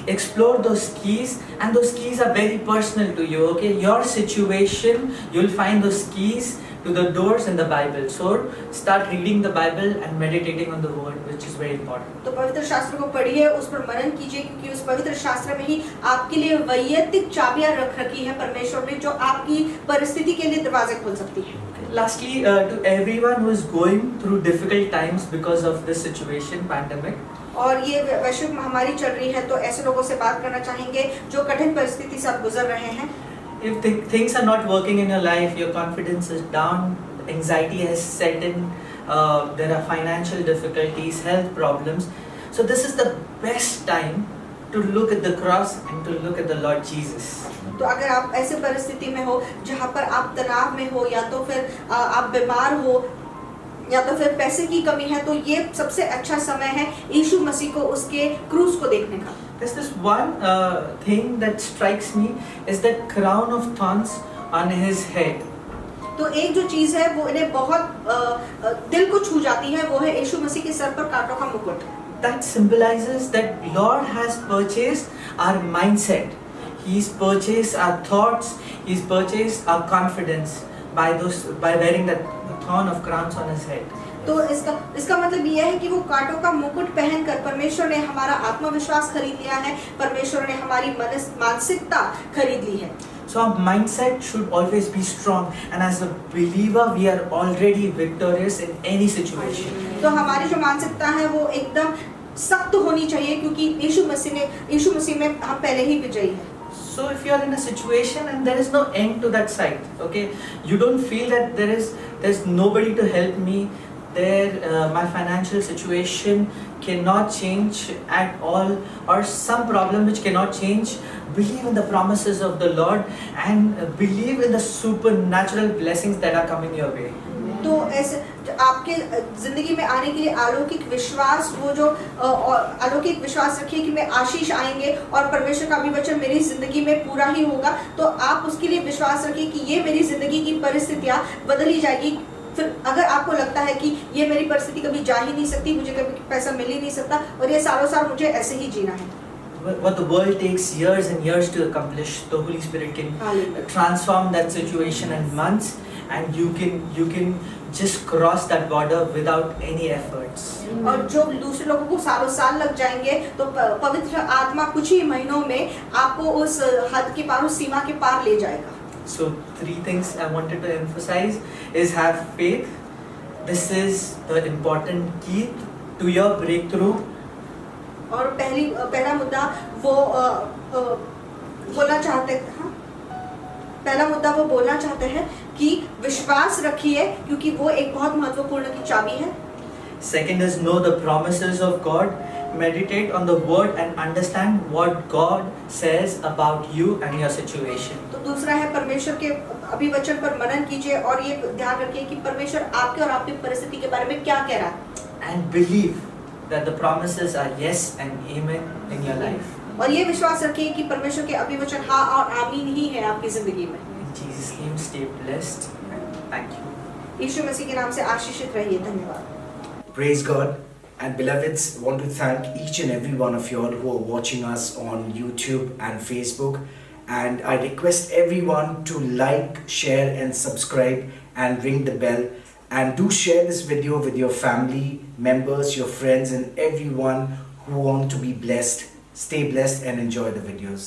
explore those keys, and those keys are very personal to you. Okay, your situation, you'll find those keys to the doors in the Bible. So start reading the Bible and meditating on the word, which is very important. तो पवित्र शास्त्र को पढ़िए, उस पर मनन कीजिए, क्योंकि उस पवित्र शास्त्र में ही आपके लिए वैयक्तिक चाबियां रख रखी है परमेश्वर ने, जो आपकी परिस्थिति के लिए दरवाजे खोल सकती है। Lastly, to everyone who is going through difficult times because of this situation, pandemic, और ये वैश्विक महामारी चल रही है, तो ऐसे लोगों से बात करना चाहेंगे जो कठिन परिस्थिति से आप गुजर रहे हैं। If things are not working in your life, your confidence is down, anxiety has set in, there are financial difficulties, health problems. So this is the best time to look at the cross and to look at the Lord Jesus. तो अगर आप ऐसे परिस्थिति में हो जहाँ पर आप तनाव में हो, या तो फिर आप बीमार हो, या तो फिर पैसे की कमी है, तो ये सबसे अच्छा समय है यीशु मसीह को उसके क्रूस को देखने का। There's this one thing that strikes me is that crown of thorns on his head. तो एक जो चीज है वो इन्हें बहुत दिल को छू जाती है, वो है यीशु मसीह के सर पर कांटों का मुकुट। That symbolizes that Lord has purchased our mindset. He's purchased our thoughts. He's purchased our confidence by wearing that thorn of crowns on his head. तो इसका मतलब यह है कि वो कांटों का मुकुट पहनकर परमेश्वर ने हमारा आत्मविश्वास खरीद लिया है, परमेश्वर ने हमारी मानसिकता खरीद ली है। So our mindset should always be strong, and as a believer we are already victorious in any situation. तो हमारी जो मानसिकता है वो एकदम सख्त होनी चाहिए, क्योंकि यीशु मसीह में हम पहले ही विजयी हैं। So if you are in a situation and there is no end to that sight, okay, you don't feel that there's nobody to help me, my financial situation cannot change at all, or some problem which cannot change, believe in the promises of the Lord and believe in the supernatural blessings that are coming your way. तो ऐसे आपके जिंदगी में आने के लिए अलौकिक विश्वास रखिए कि मैं आशीष आएंगे और परमेश्वर का अभिवचन मेरी जिंदगी में पूरा ही होगा। तो आप उसके लिए विश्वास रखिए कि ये मेरी जिंदगी की परिस्थितियां बदली जाएगी। फिर अगर आपको लगता है कि ये मेरी परिस्थिति कभी जा ही नहीं सकती, मुझे कभी पैसा मिल ही नहीं सकता और ये सालों साल मुझे ऐसे ही जीना है। What the world takes years and years to accomplish, the Holy Spirit can transform that situation in months, and you can just cross that border without any efforts. और जो दूसरे लोगों को सालों साल लग जाएंगे, तो पवित्र आत्मा कुछ ही महीनों में आपको उस हद के पार, उस सीमा के पार ले जाएगा। So 3 things I wanted to emphasize is have faith. This is the important key to your breakthrough. और पहला मुद्दा वो बोलना चाहते हैं कि विश्वास रखिए, क्योंकि वो एक बहुत महत्वपूर्ण की चाबी है। Second is know the promises of God. Meditate on the word and understand what God says about you and your situation. तो दूसरा है परमेश्वर के अभिवचन पर मनन कीजिए और ये ध्यान रखिए कि परमेश्वर आपके और आपकी परिस्थिति के बारे में क्या कह रहा है। And believe that the promises are yes and amen in your life. और ये विश्वास रखिए कि परमेश्वर के अभिवचन हाँ और आमीन ही है आपकी जिंदगी में। In Jesus' name, stay blessed. Thank you. यीशु मसीह के नाम से आशीषित रहिए। धन्यवाद। Praise God. And beloveds, want to thank each and every one of you all who are watching us on YouTube and Facebook. And I request everyone to like, share and subscribe and ring the bell. And do share this video with your family members, your friends and everyone who want to be blessed. Stay blessed and enjoy the videos.